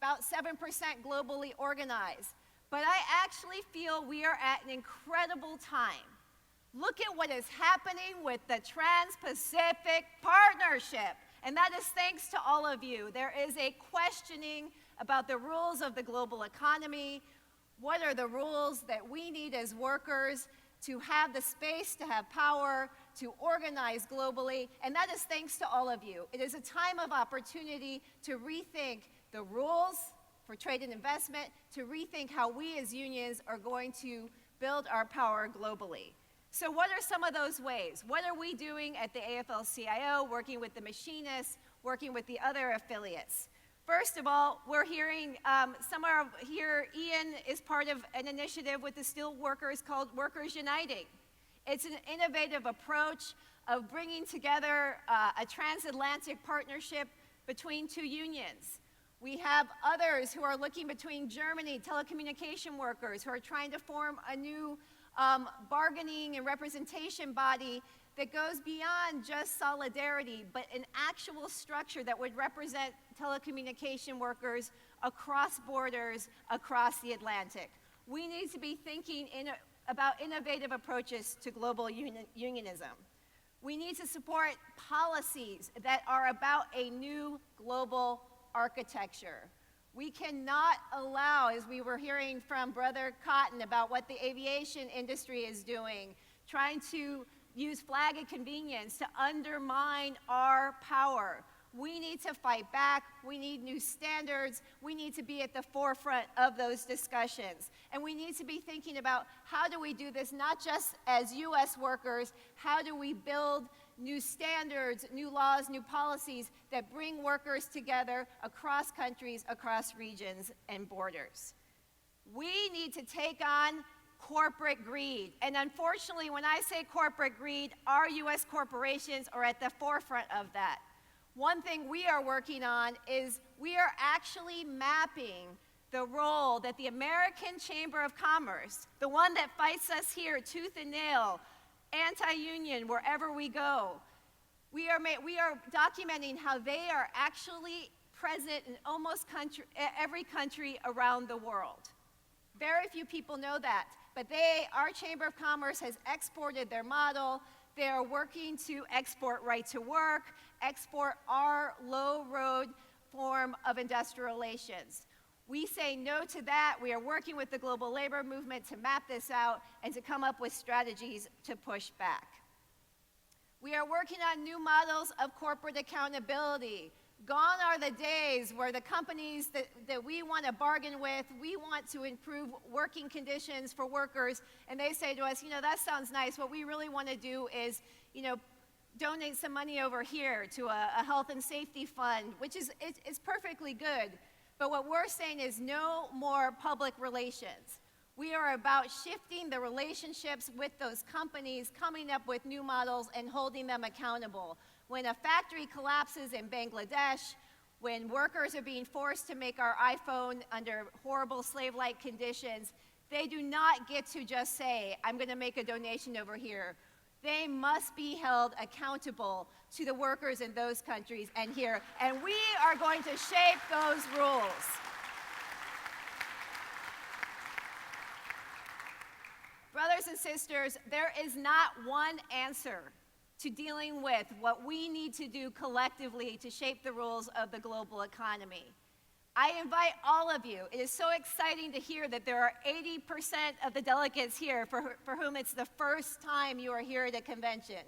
about 7% globally organized. But I actually feel we are at an incredible time. Look at what is happening with the Trans-Pacific Partnership. And that is thanks to all of you. There is a questioning about the rules of the global economy. What are the rules that we need as workers to have the space to have power, to organize globally? And that is thanks to all of you. It is a time of opportunity to rethink the rules for trade and investment, to rethink how we as unions are going to build our power globally. So what are some of those ways? What are we doing at the AFL-CIO, working with the machinists, working with the other affiliates? First of all, we're hearing, somewhere here, Ian is part of an initiative with the steel workers called Workers Uniting. It's an innovative approach of bringing together a transatlantic partnership between two unions. We have others who are looking between Germany, telecommunication workers, who are trying to form a new bargaining and representation body that goes beyond just solidarity, but an actual structure that would represent telecommunication workers across borders, across the Atlantic. We need to be thinking about innovative approaches to global unionism. We need to support policies that are about a new global architecture. We cannot allow, as we were hearing from Brother Cotton about what the aviation industry is doing, trying to use flag of convenience to undermine our power. We need to fight back. We need new standards. We need to be at the forefront of those discussions. And we need to be thinking about how do we do this not just as U.S. workers, how do we build new standards, new laws, new policies that bring workers together across countries, across regions and borders. We need to take on corporate greed. And unfortunately, when I say corporate greed, our US corporations are at the forefront of that. One thing we are working on is we are actually mapping the role that the American Chamber of Commerce, the one that fights us here tooth and nail, anti-union wherever we go, we are documenting how they are actually present in almost every country around the world. Very few people know that, but our Chamber of Commerce has exported their model. They are working to export right to work, export our low-road form of industrial relations. We say no to that. We are working with the global labor movement to map this out and to come up with strategies to push back. We are working on new models of corporate accountability. Gone are the days where the companies that we want to bargain with, we want to improve working conditions for workers, and they say to us, you know, that sounds nice. What we really want to do is, you know, donate some money over here to a health and safety fund, which is it's perfectly good. But what we're saying is no more public relations. We are about shifting the relationships with those companies, coming up with new models and holding them accountable. When a factory collapses in Bangladesh, when workers are being forced to make our iPhone under horrible slave-like conditions, they do not get to just say, I'm going to make a donation over here. They must be held accountable to the workers in those countries and here, and we are going to shape those rules. Brothers and sisters, there is not one answer to dealing with what we need to do collectively to shape the rules of the global economy. I invite all of you. It is so exciting to hear that there are 80% of the delegates here for whom it's the first time you are here at a convention.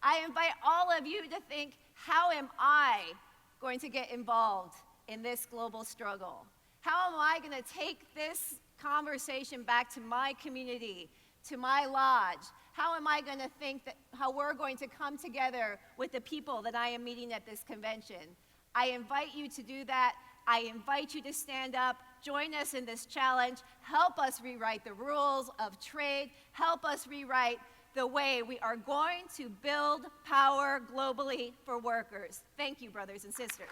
I invite all of you to think, how am I going to get involved in this global struggle? How am I going to take this conversation back to my community, to my lodge? How am I going to think that how we're going to come together with the people that I am meeting at this convention? I invite you to do that. I invite you to stand up, join us in this challenge, help us rewrite the rules of trade, help us rewrite the way we are going to build power globally for workers. Thank you, brothers and sisters.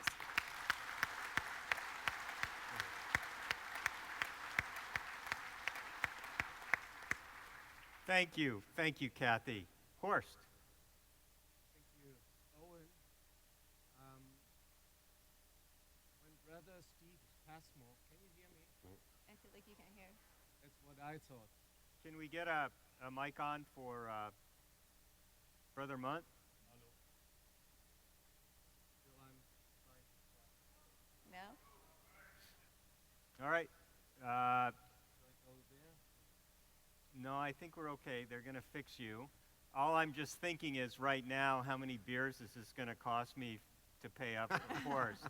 Thank you, Kathy. Horst. Thank you, Owen. When brother Steve Passmore, can you hear me? I feel like you can't hear. That's what I thought. Can we get a mic on for Brother Munt? Hello. Still I'm trying to talk. No? All right. Should I go there? No, I think we're okay. They're going to fix you. All I'm just thinking is right now, how many beers is this going to cost me to pay up for Horst?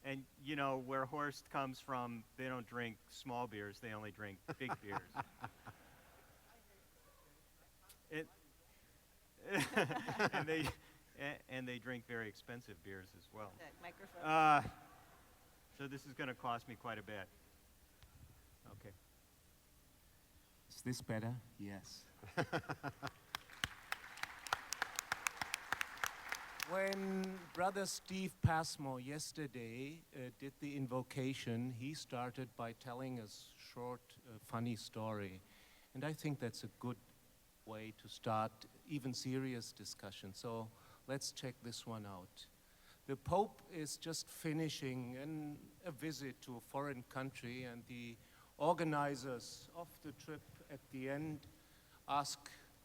And you know, where Horst comes from, they don't drink small beers. They only drink big beers. And they drink very expensive beers as well. That microphone. So this is going to cost me quite a bit. Okay. Is this better? Yes. When Brother Steve Passmore yesterday did the invocation, he started by telling a short, funny story. And I think that's a good way to start even serious discussion. So let's check this one out. The Pope is just finishing a visit to a foreign country, and the organizers of the trip at the end ask,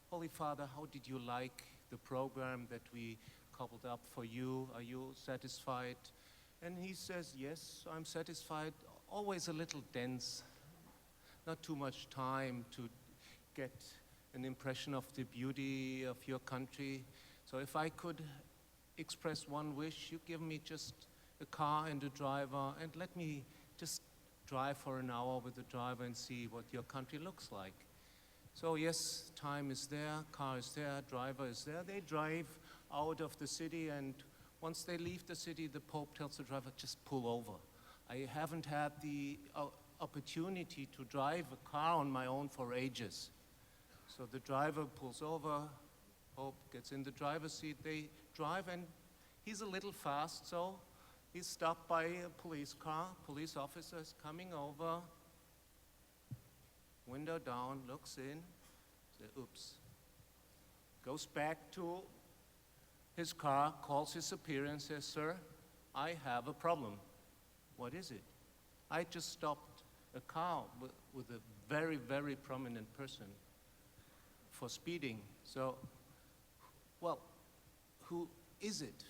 Holy Father, how did you like the program that we cobbled up for you? Are you satisfied? And he says, yes, I'm satisfied. Always a little dense, not too much time to get an impression of the beauty of your country. So if I could express one wish, you give me just a car and a driver, and let me just drive for an hour with the driver and see what your country looks like. So yes, time is there, car is there, driver is there. They drive out of the city, and once they leave the city, the Pope tells the driver, just pull over. I haven't had the opportunity to drive a car on my own for ages. So the driver pulls over, Pope gets in the driver's seat, they drive, and he's a little fast, so he's stopped by a police car. Police officer is coming over, window down, looks in, says, oops. Goes back to his car, calls his superior and says, sir, I have a problem. What is it? I just stopped a car with a very, very prominent person for speeding. So, well, who is it?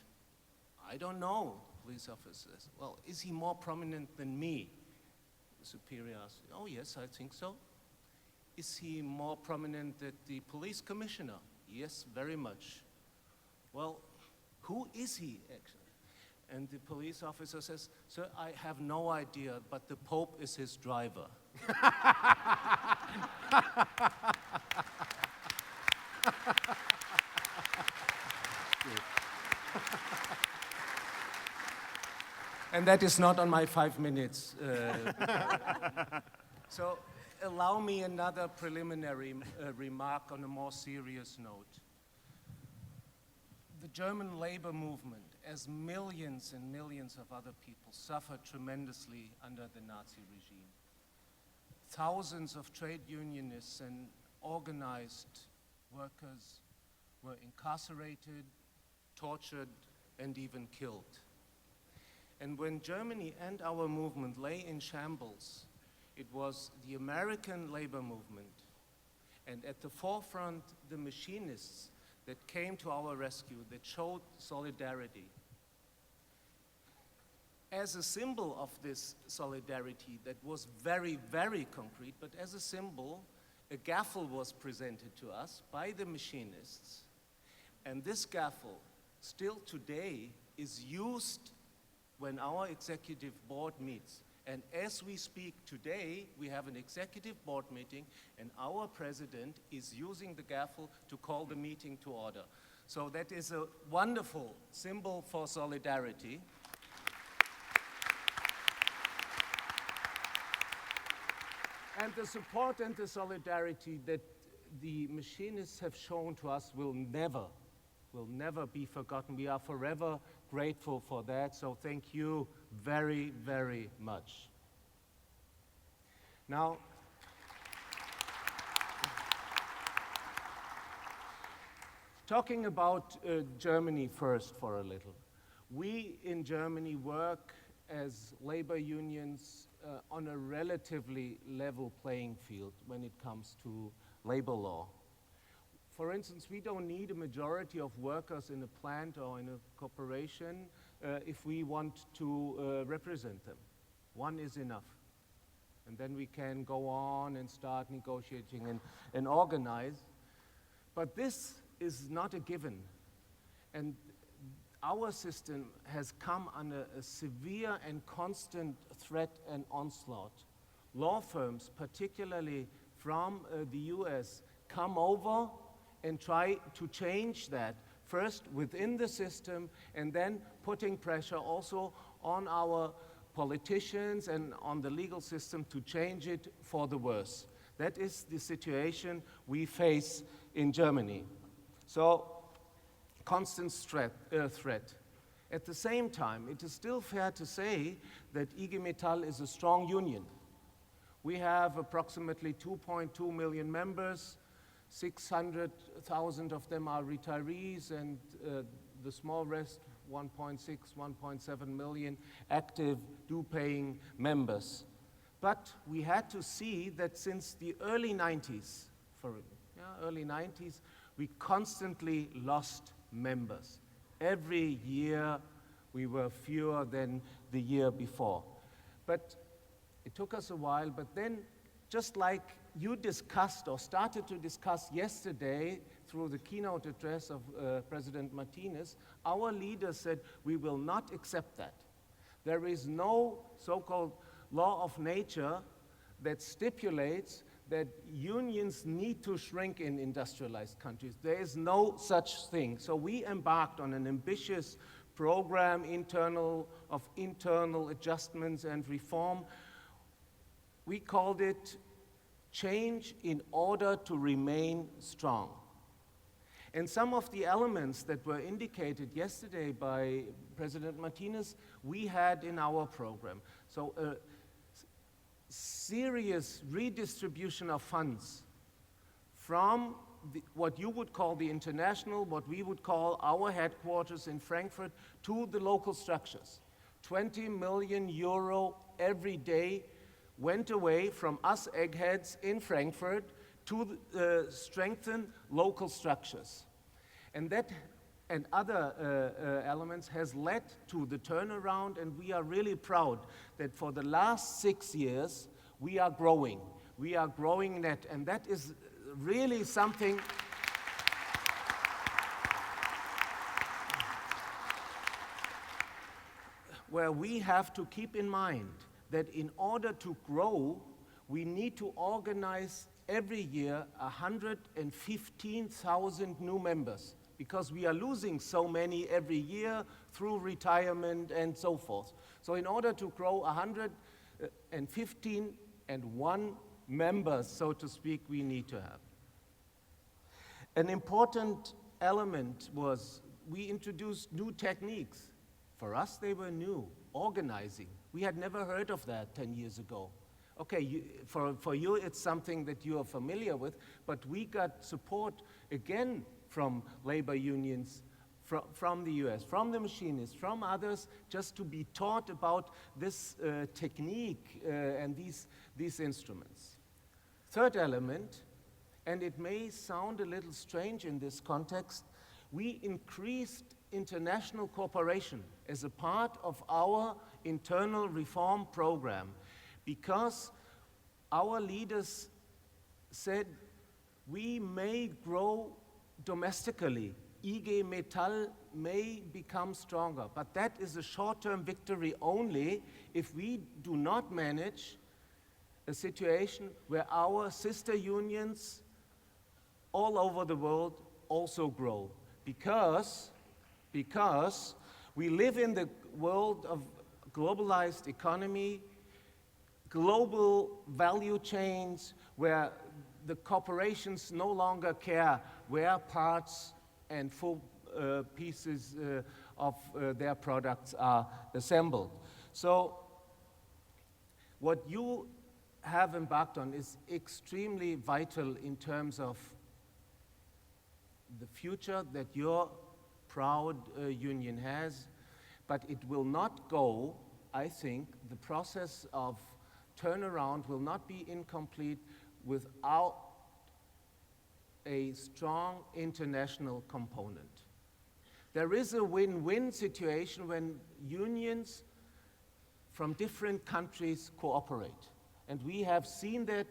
I don't know, police officer says. Well, is he more prominent than me? The superior asks, oh yes, I think so. Is he more prominent than the police commissioner? Yes, very much. Well, who is he actually? And the police officer says, sir, I have no idea, but the Pope is his driver. And that is not on my 5 minutes. So allow me another preliminary remark on a more serious note. The German labor movement, as millions and millions of other people, suffered tremendously under the Nazi regime. Thousands of trade unionists and organized workers were incarcerated, tortured, and even killed. And when Germany and our movement lay in shambles, it was the American labor movement, and at the forefront, the machinists that came to our rescue, that showed solidarity. As a symbol of this solidarity that was very, very concrete, but as a symbol, a gaffle was presented to us by the machinists. And this gaffle, still today, is used when our executive board meets. And as we speak today, we have an executive board meeting, and our president is using the gavel to call the meeting to order. So that is a wonderful symbol for solidarity. And the support and the solidarity that the machinists have shown to us will never be forgotten. We are forever grateful for that, so thank you very, very much. Now, talking about Germany first for a little. We in Germany work as labor unions on a relatively level playing field when it comes to labor law. For instance, we don't need a majority of workers in a plant or in a corporation if we want to represent them. One is enough. And then we can go on and start negotiating and organize. But this is not a given. And our system has come under a severe and constant threat and onslaught. Law firms, particularly from the US, come over and try to change that, first within the system, and then putting pressure also on our politicians and on the legal system to change it for the worse. That is the situation we face in Germany. So, constant threat. At the same time, it is still fair to say that IG Metall is a strong union. We have approximately 2.2 million members. 600,000 of them are retirees, and the small rest, 1.6, 1.7 million active due-paying members. But we had to see that since the early 90s, we constantly lost members. Every year we were fewer than the year before. But it took us a while, but then just like you discussed or started to discuss yesterday through the keynote address of President Martinez, our leaders said we will not accept that. There is no so-called law of nature that stipulates that unions need to shrink in industrialized countries. There is no such thing. So we embarked on an ambitious program of internal adjustments and reform, we called it Change in Order to Remain Strong. And some of the elements that were indicated yesterday by President Martinez, we had in our program. So a serious redistribution of funds from what you would call the international, what we would call our headquarters in Frankfurt, to the local structures. 20 million euro every day went away from us eggheads in Frankfurt to strengthen local structures. And that and other elements has led to the turnaround, and we are really proud that for the last 6 years we are growing. We are growing net, and that is really something where we have to keep in mind that in order to grow, we need to organize every year 115,000 new members, because we are losing so many every year through retirement and so forth. So in order to grow 115,001 members, so to speak, we need to have. An important element was we introduced new techniques. For us, they were new. Organizing. We had never heard of that 10 years ago. Okay, for you, it's something that you are familiar with, but we got support again from labor unions, from the US, from the machinists, from others, just to be taught about this technique and these instruments. Third element, and it may sound a little strange in this context, we increased international cooperation as a part of our internal reform program, because our leaders said we may grow domestically. IG Metall may become stronger, but that is a short-term victory only if we do not manage a situation where our sister unions all over the world also grow. Because we live in the world of globalized economy, global value chains, where the corporations no longer care where parts and full pieces of their products are assembled. So what you have embarked on is extremely vital in terms of the future that your proud union has, but it will not go, I think, the process of turnaround will not be incomplete without a strong international component. There is a win-win situation when unions from different countries cooperate. And we have seen that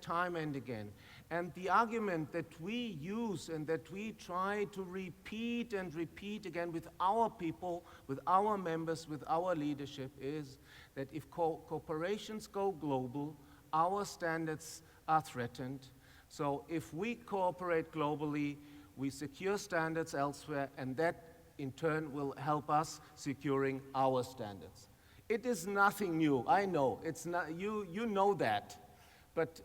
time and again. And the argument that we use and that we try to repeat and repeat again with our people, with our members, with our leadership is that if corporations go global, our standards are threatened. So if we cooperate globally, we secure standards elsewhere, and that in turn will help us securing our standards. It is nothing new, I know, it's not, you know that. But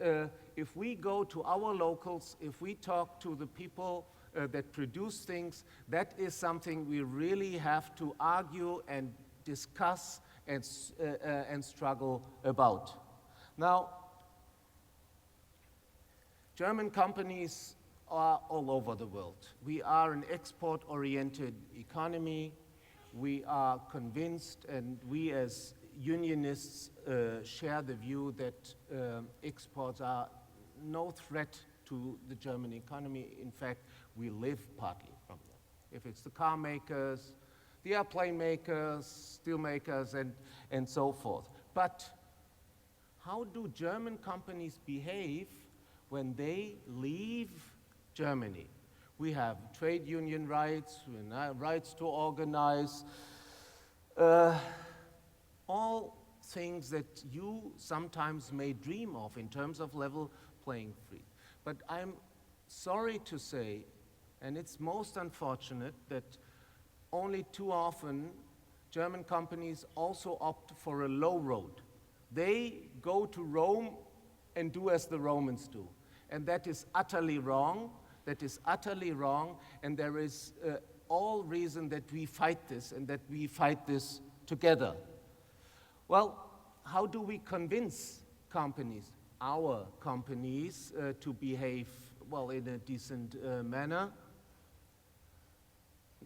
if we go to our locals, if we talk to the people that produce things, that is something we really have to argue and discuss and struggle about. Now, German companies are all over the world. We are an export-oriented economy. We are convinced, and we as unionists share the view that exports are no threat to the German economy. In fact, we live partly from them. If it's the car makers, the airplane makers, steel makers, and so forth. But how do German companies behave when they leave Germany? We have trade union rights, rights to organize, all things that you sometimes may dream of in terms of level playing field. But I'm sorry to say, and it's most unfortunate, that only too often German companies also opt for a low road. They go to Rome and do as the Romans do. And that is utterly wrong. That is utterly wrong. And there is all reason that we fight this and that we fight this together. Well, how do we convince companies, our companies, to behave, well, in a decent manner?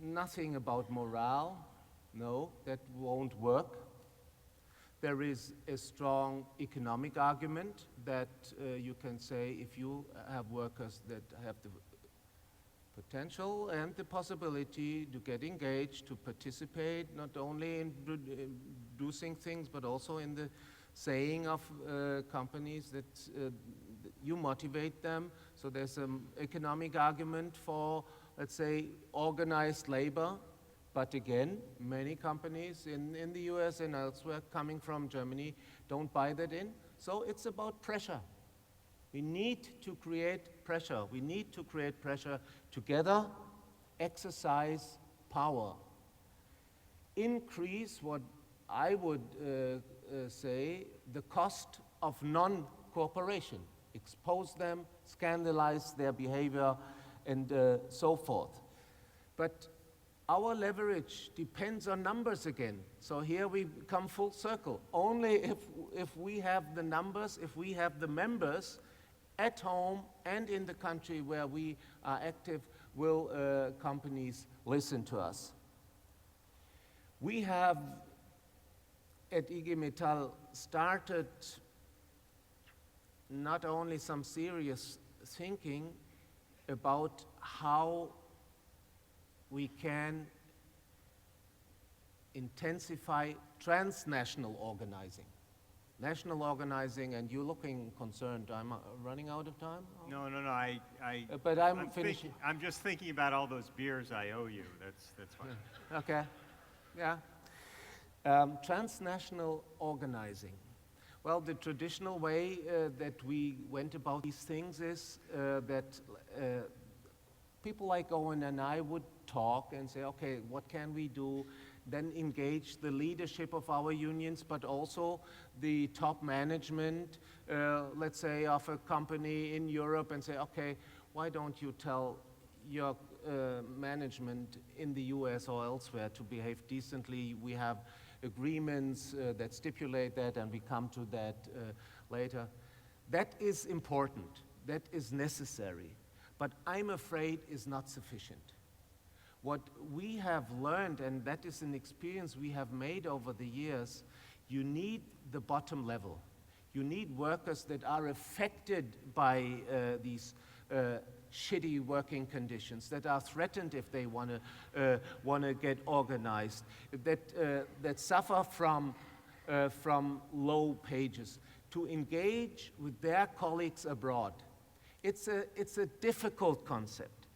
Nothing about morale. No, that won't work. There is a strong economic argument that you can say if you have workers that have the potential and the possibility to get engaged, to participate not only in producing things but also in the saying of companies that you motivate them. So there's an economic argument for, let's say, organized labor. But again, many companies in the US and elsewhere coming from Germany don't buy that in. So it's about pressure. We need to create pressure. We need to create pressure together, exercise power. Increase what I would say the cost of non-cooperation. Expose them, scandalize their behavior, and so forth. But our leverage depends on numbers again. So here we come full circle. Only if we have the numbers, if we have the members at home and in the country where we are active, will companies listen to us. We have at IG Metall started not only some serious thinking about how we can intensify transnational organizing. National organizing, and you're looking concerned. I'm running out of time? No. But I'm finishing. I'm just thinking about all those beers I owe you. That's fine. Okay. Yeah. Transnational organizing. Well, the traditional way that we went about these things is that people like Owen and I would talk and say, okay, what can we do? Then engage the leadership of our unions, but also the top management, let's say, of a company in Europe and say, okay, why don't you tell your management in the US or elsewhere to behave decently? We have agreements that stipulate that, and we come to that later. That is important. That is necessary. But I'm afraid is not sufficient. What we have learned, and that is an experience we have made over the years, you need the bottom level. You need workers that are affected by these shitty working conditions, that are threatened if they want to get organized, that suffer from low pages, to engage with their colleagues abroad. It's a difficult concept.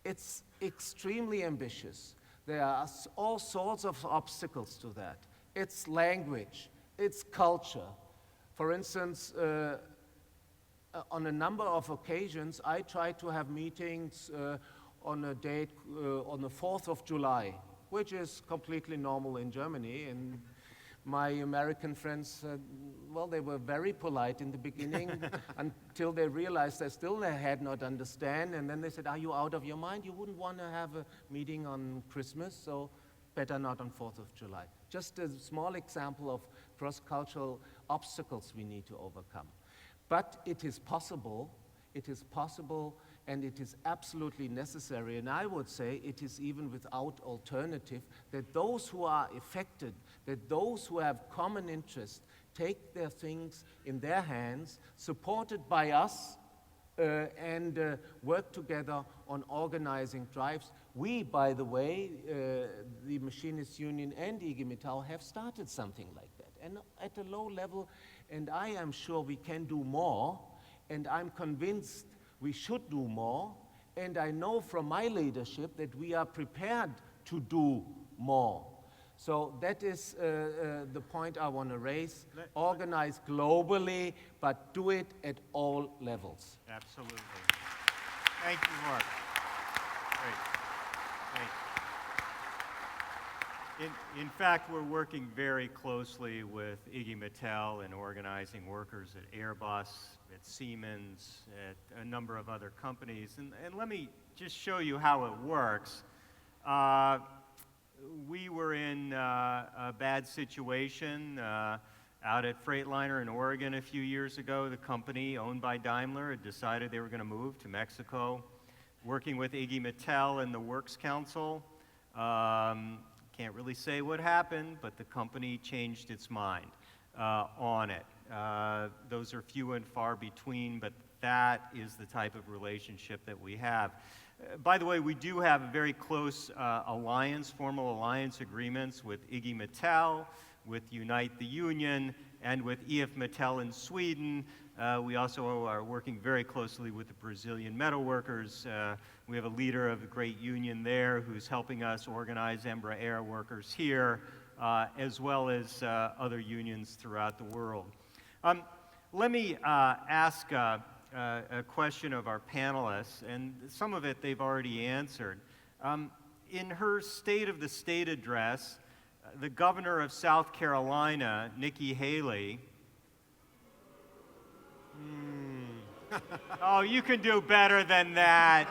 It's extremely ambitious. There are all sorts of obstacles to that. It's language, it's culture. For instance, on a number of occasions, I try to have meetings on a date on the 4th of July, which is completely normal in Germany. And my American friends, well, they were very polite in the beginning until they realized I still had not understand. And then they said, are you out of your mind? You wouldn't want to have a meeting on Christmas, so better not on 4th of July. Just a small example of cross-cultural obstacles we need to overcome. But it is possible, and it is absolutely necessary, and I would say it is even without alternative, that those who are affected, that those who have common interest, take their things in their hands, supported by us, and work together on organizing drives. We, by the way, the Machinists Union and IG Metall have started something like that, and at a low level, and I am sure we can do more, and I'm convinced we should do more, and I know from my leadership that we are prepared to do more. So that is the point I want to raise. Organize globally, but do it at all levels. Absolutely. Thank you, Mark. Great. Thank you. In fact, we're working very closely with Iggy Mattel in organizing workers at Airbus, at Siemens, at a number of other companies. And let me just show you how it works. We were in a bad situation out at Freightliner in Oregon a few years ago. The company owned by Daimler had decided they were going to move to Mexico. Working with Iggy Mattel and the Works Council, can't really say what happened, but the company changed its mind on it. Those are few and far between, but that is the type of relationship that we have. By the way, we do have a very close formal alliance agreements with Iggy Mattel, with Unite the Union, and with EF Mattel in Sweden. We also are working very closely with the Brazilian metal workers. We have a leader of a great union there who's helping us organize Embraer workers here, as well as other unions throughout the world. Let me ask a question of our panelists, and some of it they've already answered. In her State of the State address, the governor of South Carolina, Nikki Haley, oh, you can do better than that.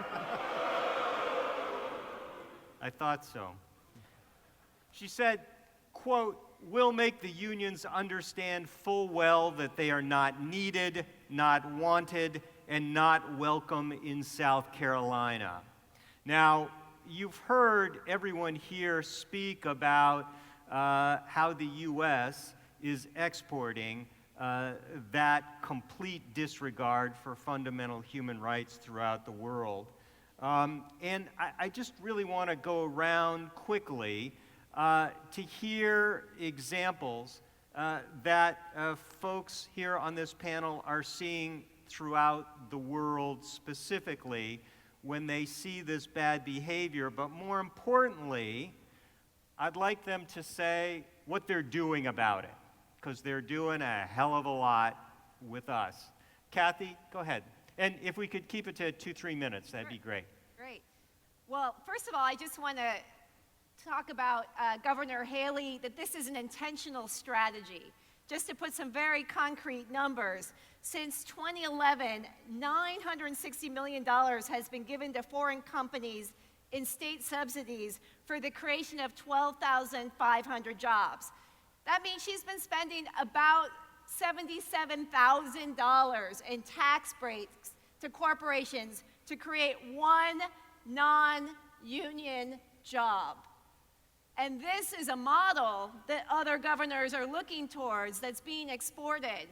I thought so. She said, quote, "We'll make the unions understand full well that they are not needed, not wanted, and not welcome in South Carolina." Now, you've heard everyone here speak about how the U.S. is exporting that complete disregard for fundamental human rights throughout the world. And I just really want to go around quickly to hear examples that folks here on this panel are seeing throughout the world specifically when they see this bad behavior. But more importantly, I'd like them to say what they're doing about it, because they're doing a hell of a lot with us. Kathy, go ahead. And if we could keep it to 2-3 minutes, that'd be great. Great. Well, first of all, I just want to talk about Governor Haley, that this is an intentional strategy. Just to put some very concrete numbers, since 2011, $960 million has been given to foreign companies in state subsidies for the creation of 12,500 jobs. That means she's been spending about $77,000 in tax breaks to corporations to create one non-union job. And this is a model that other governors are looking towards that's being exported.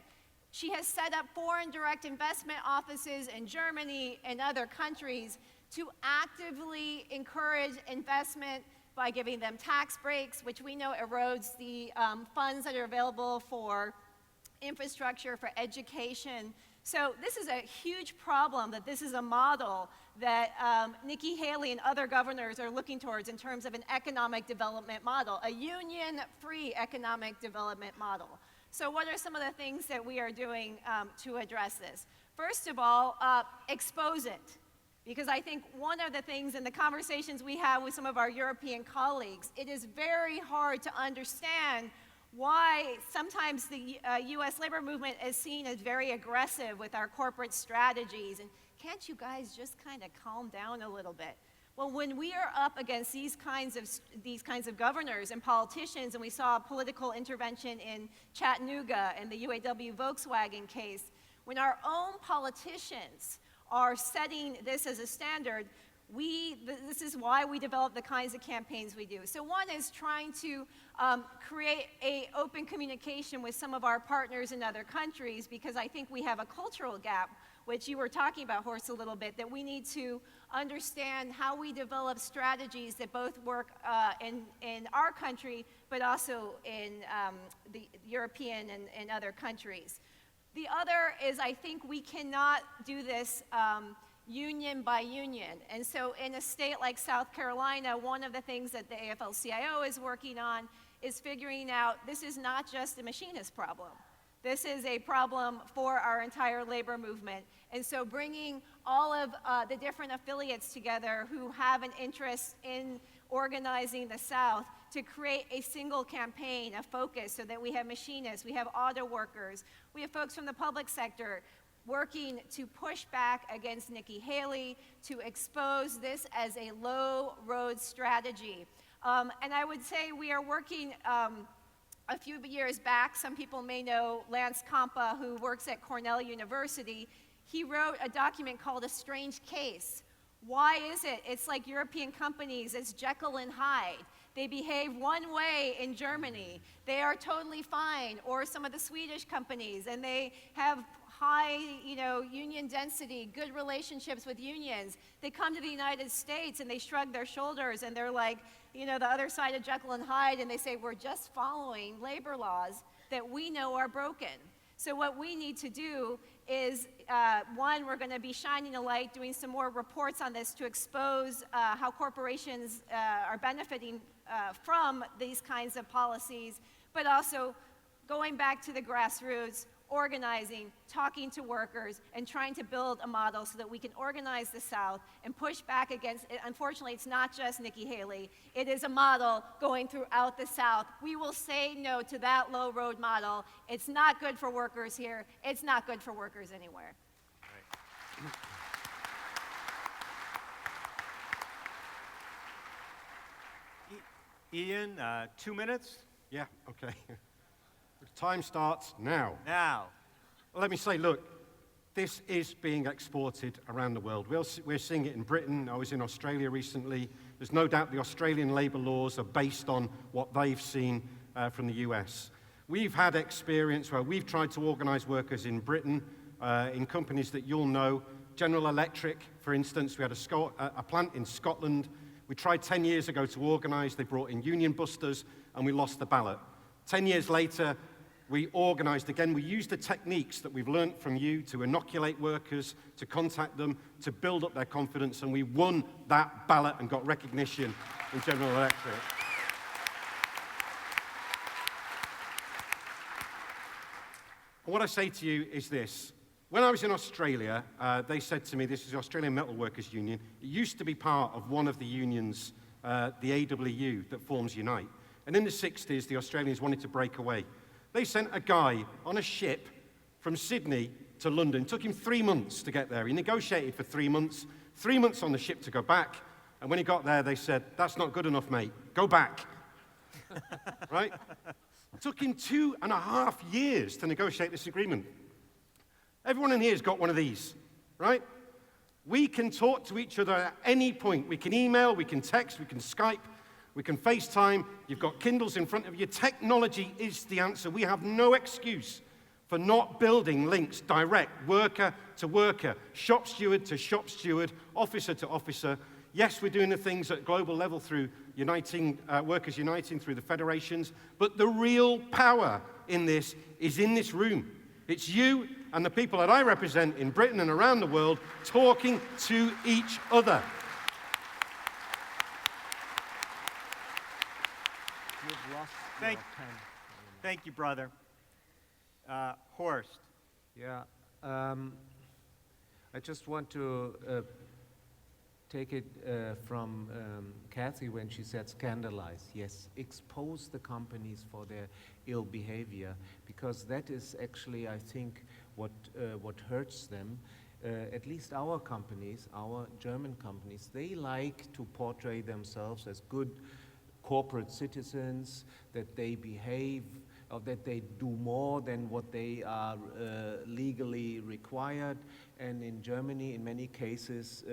She has set up foreign direct investment offices in Germany and other countries to actively encourage investment by giving them tax breaks, which we know erodes the funds that are available for infrastructure, for education. So this is a huge problem, that this is a model that Nikki Haley and other governors are looking towards in terms of an economic development model, a union-free economic development model. So what are some of the things that we are doing to address this? First of all, expose it. Because I think one of the things in the conversations we have with some of our European colleagues, it is very hard to understand why sometimes the U.S. labor movement is seen as very aggressive with our corporate strategies. And can't you guys just kind of calm down a little bit? Well, when we are up against these kinds of governors and politicians, and we saw political intervention in Chattanooga and the UAW Volkswagen case, when our own politicians are setting this as a standard, this is why we develop the kinds of campaigns we do. So one is trying to create an open communication with some of our partners in other countries, because I think we have a cultural gap, which you were talking about, Horst, a little bit, that we need to understand how we develop strategies that both work in our country, but also in the European and other countries. The other is, I think we cannot do this union by union. And so in a state like South Carolina, one of the things that the AFL-CIO is working on is figuring out this is not just a machinist problem. This is a problem for our entire labor movement. And so bringing all of the different affiliates together who have an interest in organizing the South to create a single campaign, a focus, so that we have machinists, we have auto workers, we have folks from the public sector working to push back against Nikki Haley, to expose this as a low-road strategy. And I would say we are working a few years back. Some people may know Lance Campa, who works at Cornell University. He wrote a document called A Strange Case. Why is it? It's like European companies, it's Jekyll and Hyde. They behave one way in Germany. They are totally fine. Or some of the Swedish companies, and they have high, union density, good relationships with unions. They come to the United States and they shrug their shoulders and they're like, the other side of Jekyll and Hyde, and they say, we're just following labor laws that we know are broken. So what we need to do is, one, we're going to be shining a light, doing some more reports on this to expose how corporations are benefiting from these kinds of policies, but also going back to the grassroots, organizing, talking to workers, and trying to build a model so that we can organize the South and push back against it. Unfortunately, it's not just Nikki Haley. It is a model going throughout the South. We will say no to that low-road model. It's not good for workers here. It's not good for workers anywhere. Ian, 2 minutes? Yeah, okay. Time starts now. Now. Let me say, look, this is being exported around the world. We're seeing it in Britain. I was in Australia recently. There's no doubt the Australian labor laws are based on what they've seen from the US. We've had experience where we've tried to organize workers in Britain, in companies that you'll know. General Electric, for instance, we had a plant in Scotland. We tried 10 years ago to organize. They brought in union busters, and we lost the ballot. 10 years later, we organized again. We used the techniques that we've learned from you to inoculate workers, to contact them, to build up their confidence, and we won that ballot and got recognition in General Electric. And what I say to you is this. When I was in Australia, they said to me, this is the Australian Metal Workers Union. It used to be part of one of the unions, the AWU, that forms Unite. And in the 60s, the Australians wanted to break away. They sent a guy on a ship from Sydney to London. It took him 3 months to get there. He negotiated for 3 months, 3 months on the ship to go back. And when he got there, they said, that's not good enough, mate. Go back. Right? It took him 2.5 years to negotiate this agreement. Everyone in here has got one of these, right? We can talk to each other at any point. We can email, we can text, we can Skype, we can FaceTime. You've got Kindles in front of you. Technology is the answer. We have no excuse for not building links direct, worker to worker, shop steward to shop steward, officer to officer. Yes, we're doing the things at global level through uniting, workers uniting through the federations, but the real power in this is in this room. It's you and the people that I represent in Britain and around the world talking to each other. Thank you, brother. Horst. Yeah, I just want to take it from Kathy when she said scandalize. Yes, expose the companies for their ill behavior, because that is actually, I think, what hurts them. At least our companies, our German companies, they like to portray themselves as good corporate citizens, that they behave, or that they do more than what they are legally required. And in Germany, in many cases,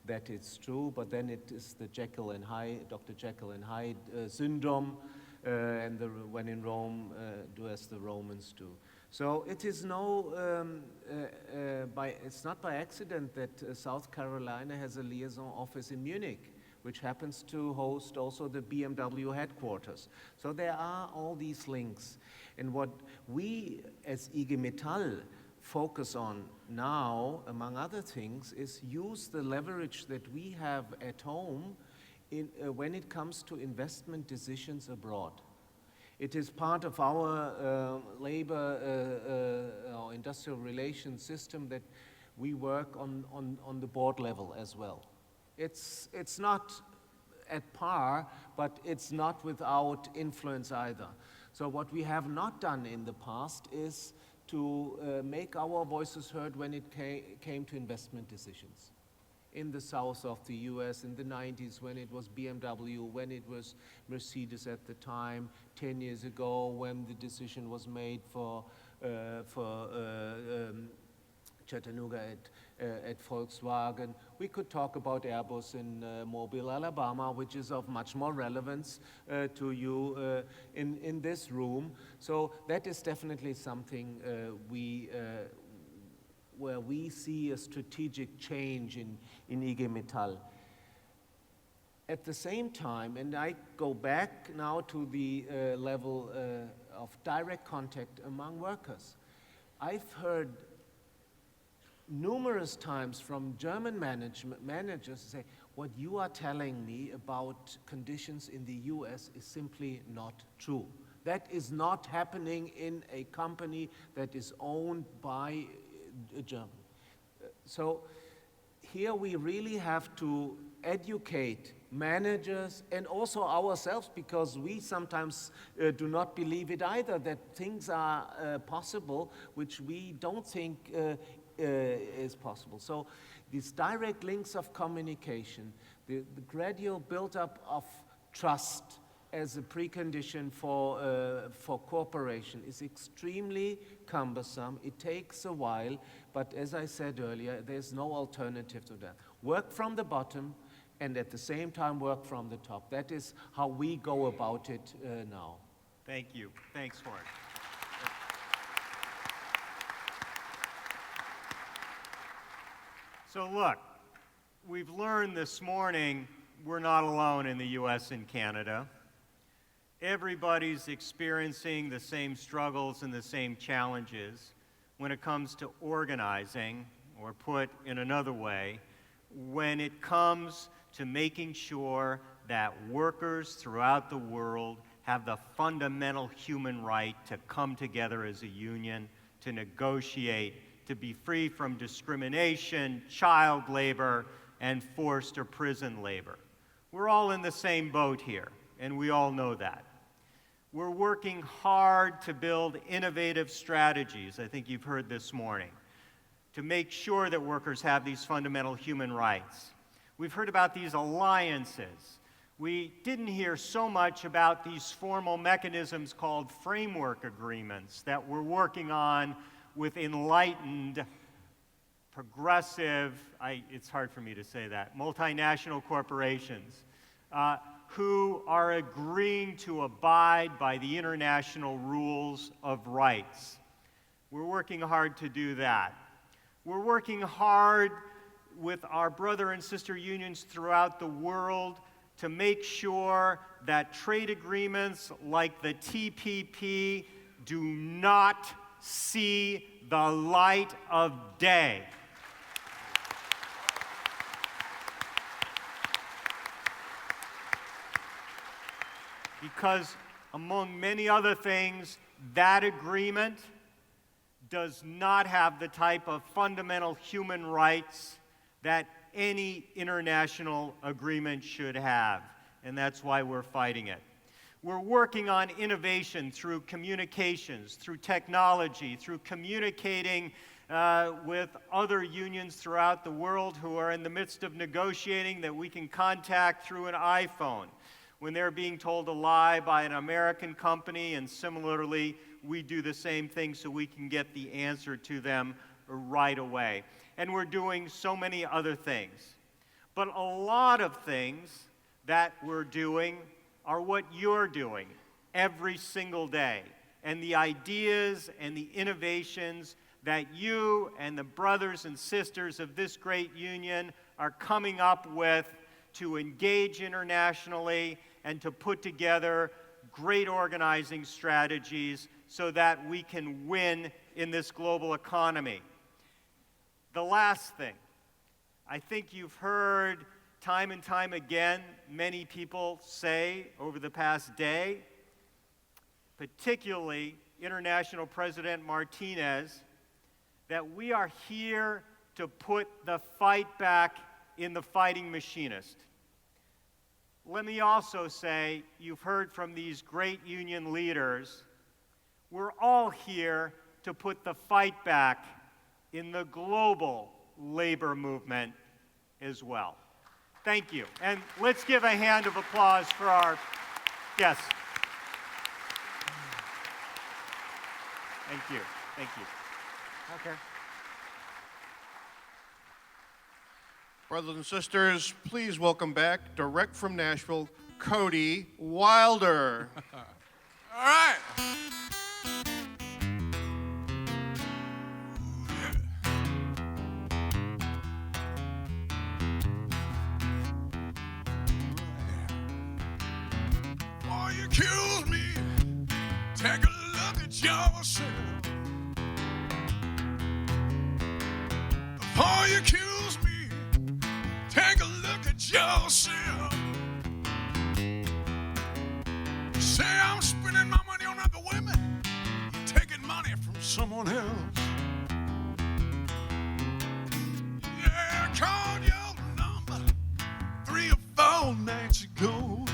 that is true, but then it is the Jekyll and Hyde, Dr. Jekyll and Hyde syndrome, and when in Rome, do as the Romans do. So it is it's not by accident that South Carolina has a liaison office in Munich, which happens to host also the BMW headquarters. So there are all these links. And what we as IG Metall focus on now, among other things, is use the leverage that we have at home when it comes to investment decisions abroad. It is part of our labor or industrial relations system that we work on the board level as well. It's not at par, but it's not without influence either. So what we have not done in the past is to make our voices heard when it came to investment decisions. In the south of the US in the 90s, when it was BMW, when it was Mercedes at the time, 10 years ago when the decision was made for Chattanooga at Volkswagen. We could talk about Airbus in Mobile, Alabama, which is of much more relevance to you in this room. So that is definitely something where we see a strategic change in IG Metall. At the same time, and I go back now to the level of direct contact among workers, I've heard numerous times from German managers say, what you are telling me about conditions in the US is simply not true. That is not happening in a company that is owned by a German. So here we really have to educate managers and also ourselves, because we sometimes do not believe it either, that things are possible which we don't think is possible. So these direct links of communication, the gradual build-up of trust as a precondition for cooperation is extremely cumbersome. It takes a while, but as I said earlier, there's no alternative to that. Work from the bottom and at the same time work from the top. That is how we go about it now. Thank you. Thanks, Horst. So look, we've learned this morning we're not alone in the US and Canada. Everybody's experiencing the same struggles and the same challenges when it comes to organizing, or put in another way, when it comes to making sure that workers throughout the world have the fundamental human right to come together as a union, to negotiate, to be free from discrimination, child labor, and forced or prison labor. We're all in the same boat here, and we all know that. We're working hard to build innovative strategies, I think you've heard this morning, to make sure that workers have these fundamental human rights. We've heard about these alliances. We didn't hear so much about these formal mechanisms called framework agreements that we're working on with enlightened, progressive, it's hard for me to say that, multinational corporations who are agreeing to abide by the international rules of rights. We're working hard to do that. We're working hard with our brother and sister unions throughout the world to make sure that trade agreements like the TPP do not see the light of day. Because, among many other things, that agreement does not have the type of fundamental human rights that any international agreement should have. And that's why we're fighting it. We're working on innovation through communications, through technology, through communicating with other unions throughout the world who are in the midst of negotiating that we can contact through an iPhone when they're being told a lie by an American company, and similarly, we do the same thing so we can get the answer to them right away. And we're doing so many other things. But a lot of things that we're doing are what you're doing every single day. And the ideas and the innovations that you and the brothers and sisters of this great union are coming up with to engage internationally and to put together great organizing strategies so that we can win in this global economy. The last thing, I think you've heard time and time again many people say over the past day, particularly International President Martinez, that we are here to put the fight back in the fighting machinist. Let me also say, you've heard from these great union leaders, we're all here to put the fight back in the global labor movement as well. Thank you. And let's give a hand of applause for our guests. Thank you. Thank you. Okay. Brothers and sisters, please welcome back, direct from Nashville, Cody Wilder. All right. Before you accuse me, take a look at yourself. Before you accuse me, take a look at yourself. You say I'm spending my money on other women, you're taking money from someone else. Yeah, I called your number 3 or 4 nights ago.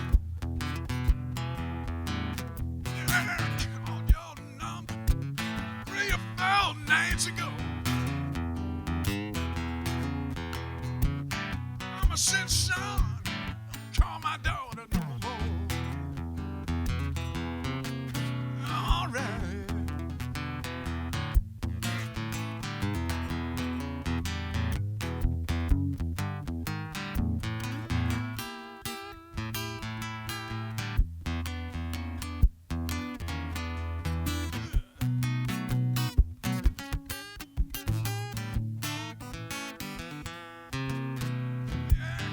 Yeah, I called your number 3 or 4 nights ago. I said, son, don't call my daughter no more. All right.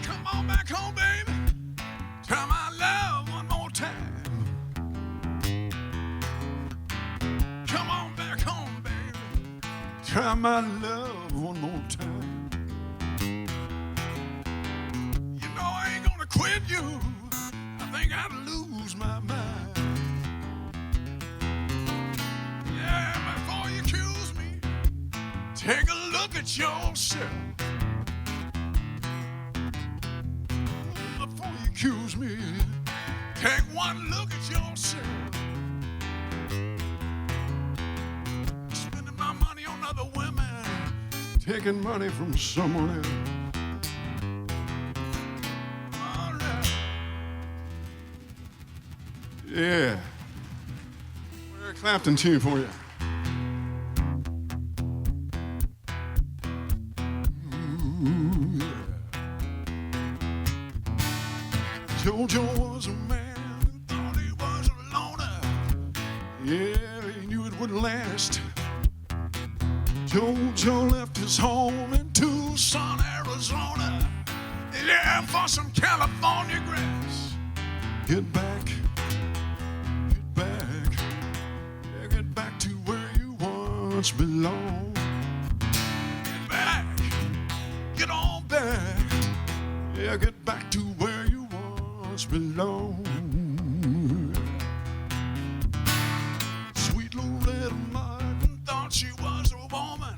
Come on back home, baby. Try my love one more time. Come on back home, baby. Try my love one more time. You know I ain't gonna quit you. I think I'd lose my mind. Yeah, before you accuse me, take a look at yourself. Before you accuse me, take one look at yourself. Spending my money on other women, taking money from someone else. All right. Yeah. Eric Clapton tune for you. Ooh, yeah. Jojo was a man who thought he was a loner. Yeah, he knew it wouldn't last. Jojo left his home in Tucson, Arizona. Yeah, for some California grass. Get back, yeah, get back to where you once belonged. Get back, get on back, yeah, get back to where you once belonged. Sweet Loretta Martin thought she was a woman.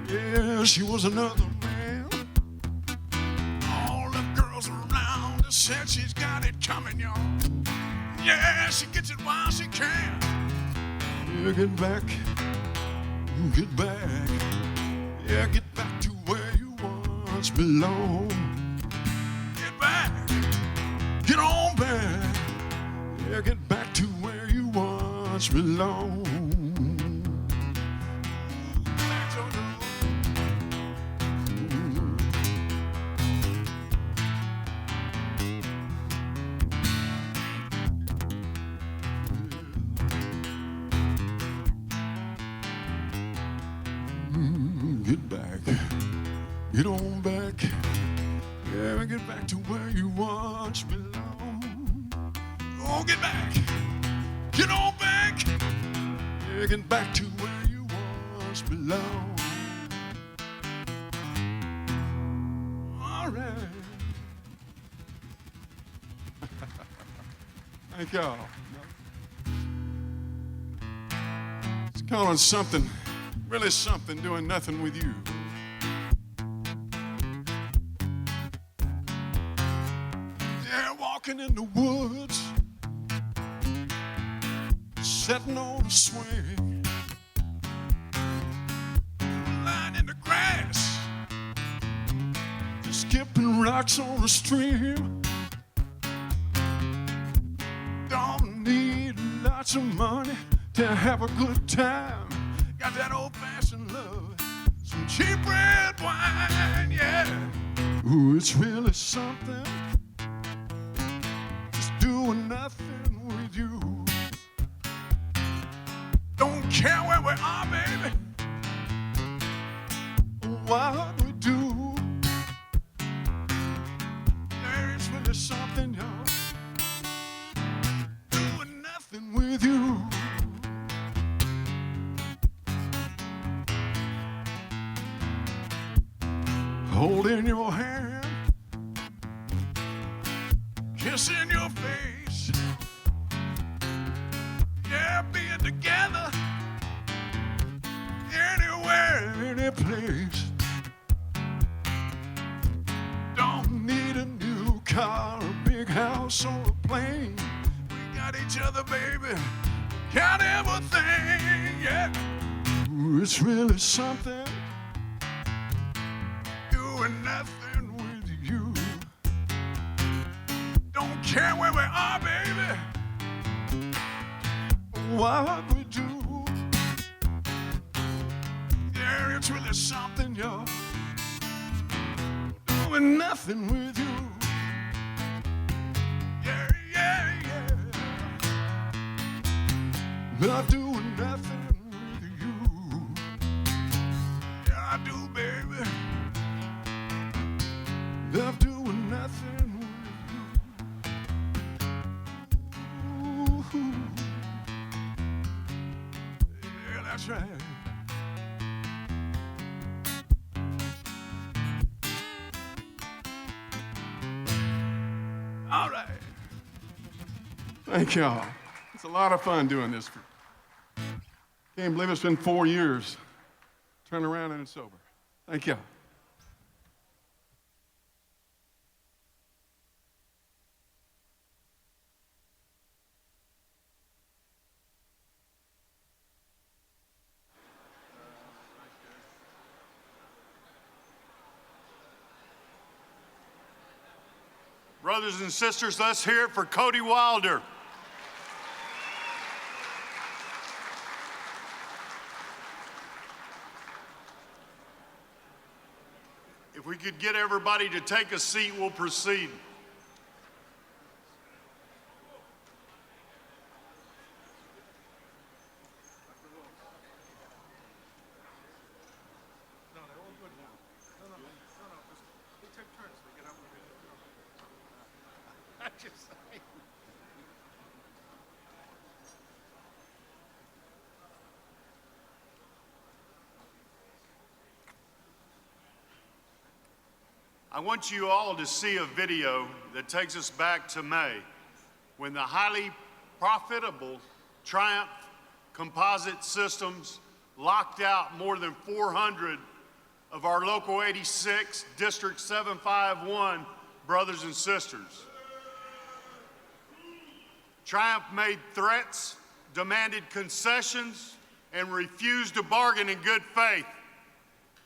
Yeah, she was another man. All the girls around her said she's got it coming, y'all. Yeah, she gets it while she can. Yeah, get back, yeah, get back to where you once belonged. Get back, get on back, yeah, get back to where you once belonged. Back, Jojo. Get back, get on back, yeah, get back to where you once belonged. Oh, get back, get on back, yeah, get back to where you once belonged. All right. Thank y'all. count on something, really something, doing nothing with you. Yeah, walking in the woods, sitting on a swing, lying in the grass, skipping rocks on a stream. Don't need lots of money to have a good time. Got that old-fashioned love, some cheap red wine, yeah. Ooh, it's really something, just doing nothing with you. Don't care where we are, baby, what we do. There's really something, y'all, doing nothing with you. Holding your hand, kissing your face, yeah, being together, anywhere, any place. Don't need a new car, a big house, or a plane. We got each other, baby, got everything, yeah. Ooh, it's really something, doing nothing with you. Don't care where we are, baby, what we do. Yeah, it's really something, y'all, doing nothing with you. Yeah, yeah, yeah. Not doing nothing with you. Yeah, I do, baby. Not doing nothing with you. Ooh. Yeah, that's right. All right. Thank y'all. It's a lot of fun doing this. Can't believe it's been 4 years. Turn around and it's over. Thank y'all. Brothers and sisters, let's hear it for Cody Wilder. If we could get everybody to take a seat, we'll proceed. I want you all to see a video that takes us back to May, when the highly profitable Triumph Composite Systems locked out more than 400 of our Local 86 District 751 brothers and sisters. Triumph made threats, demanded concessions, and refused to bargain in good faith.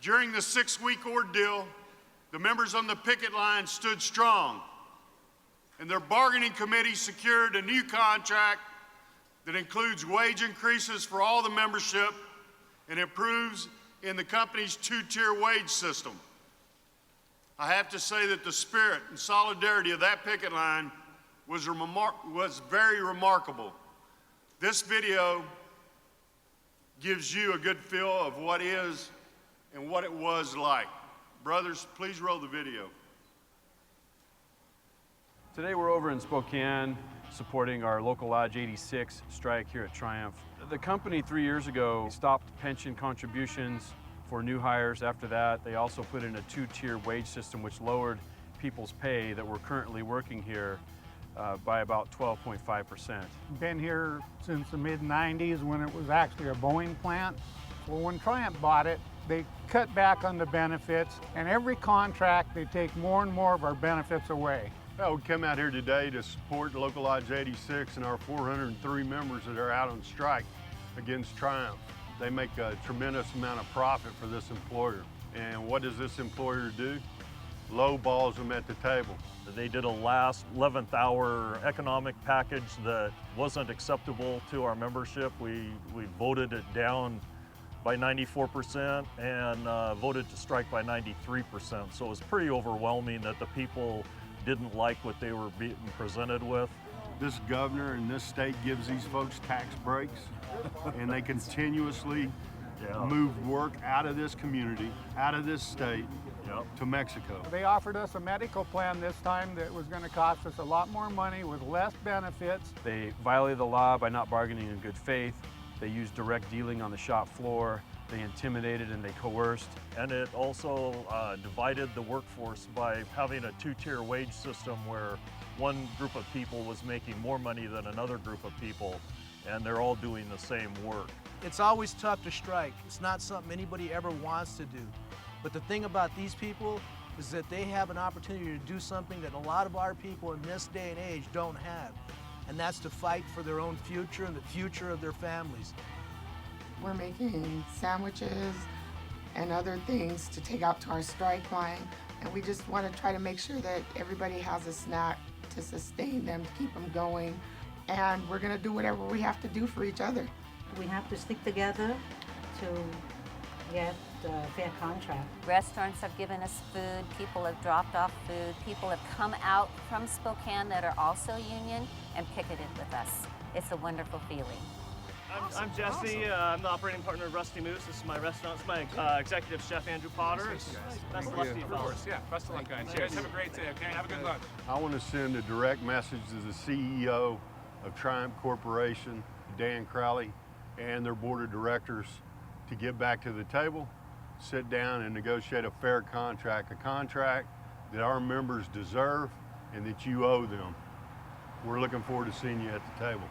During the 6-week ordeal, the members on the picket line stood strong, and their bargaining committee secured a new contract that includes wage increases for all the membership and improves in the company's 2-tier wage system. I have to say that the spirit and solidarity of that picket line was very remarkable. This video gives you a good feel of what is and what it was like. Brothers, please roll the video. Today we're over in Spokane supporting our Local Lodge 86 strike here at Triumph. The company 3 years ago stopped pension contributions for new hires. After that, they also put in a 2-tier wage system which lowered people's pay that were currently working here. by about 12.5%. Been here since the mid-90s when it was actually a Boeing plant. Well, when Triumph bought it, they cut back on the benefits, and every contract they take more and more of our benefits away. Well, we come out here today to support Local Lodge 86 and our 403 members that are out on strike against Triumph. They make a tremendous amount of profit for this employer. And what does this employer do? Lowballs them at the table. They did a last 11th hour economic package that wasn't acceptable to our membership. We voted it down by 94% and voted to strike by 93%. So it was pretty overwhelming that the people didn't like what they were being presented with. This governor and this state gives these folks tax breaks and they continuously move work out of this community, out of this state, to Mexico. They offered us a medical plan this time that was going to cost us a lot more money with less benefits. They violated the law by not bargaining in good faith. They used direct dealing on the shop floor. They intimidated and they coerced. And it also divided the workforce by having a two-tier wage system where one group of people was making more money than another group of people, and they're all doing the same work. It's always tough to strike. It's not something anybody ever wants to do. But the thing about these people is that they have an opportunity to do something that a lot of our people in this day and age don't have. And that's to fight for their own future and the future of their families. We're making sandwiches and other things to take out to our strike line. And we just want to try to make sure that everybody has a snack to sustain them, to keep them going. And we're going to do whatever we have to do for each other. We have to stick together to get a fair contract. Restaurants have given us food, people have dropped off food, people have come out from Spokane that are also union and picketed with us. It's a wonderful feeling. I'm Jesse. I'm the operating partner of Rusty Moose. This is my restaurant. This is my executive chef, Andrew Potter. Best of luck to you fellas. Yeah, best of luck, guys. You guys have a great day, okay? Have a good lunch. I want to send a direct message to the CEO of Triumph Corporation, Dan Crowley, and their board of directors to get back to the table, sit down and negotiate a fair contract, a contract that our members deserve and that you owe them. We're looking forward to seeing you at the table.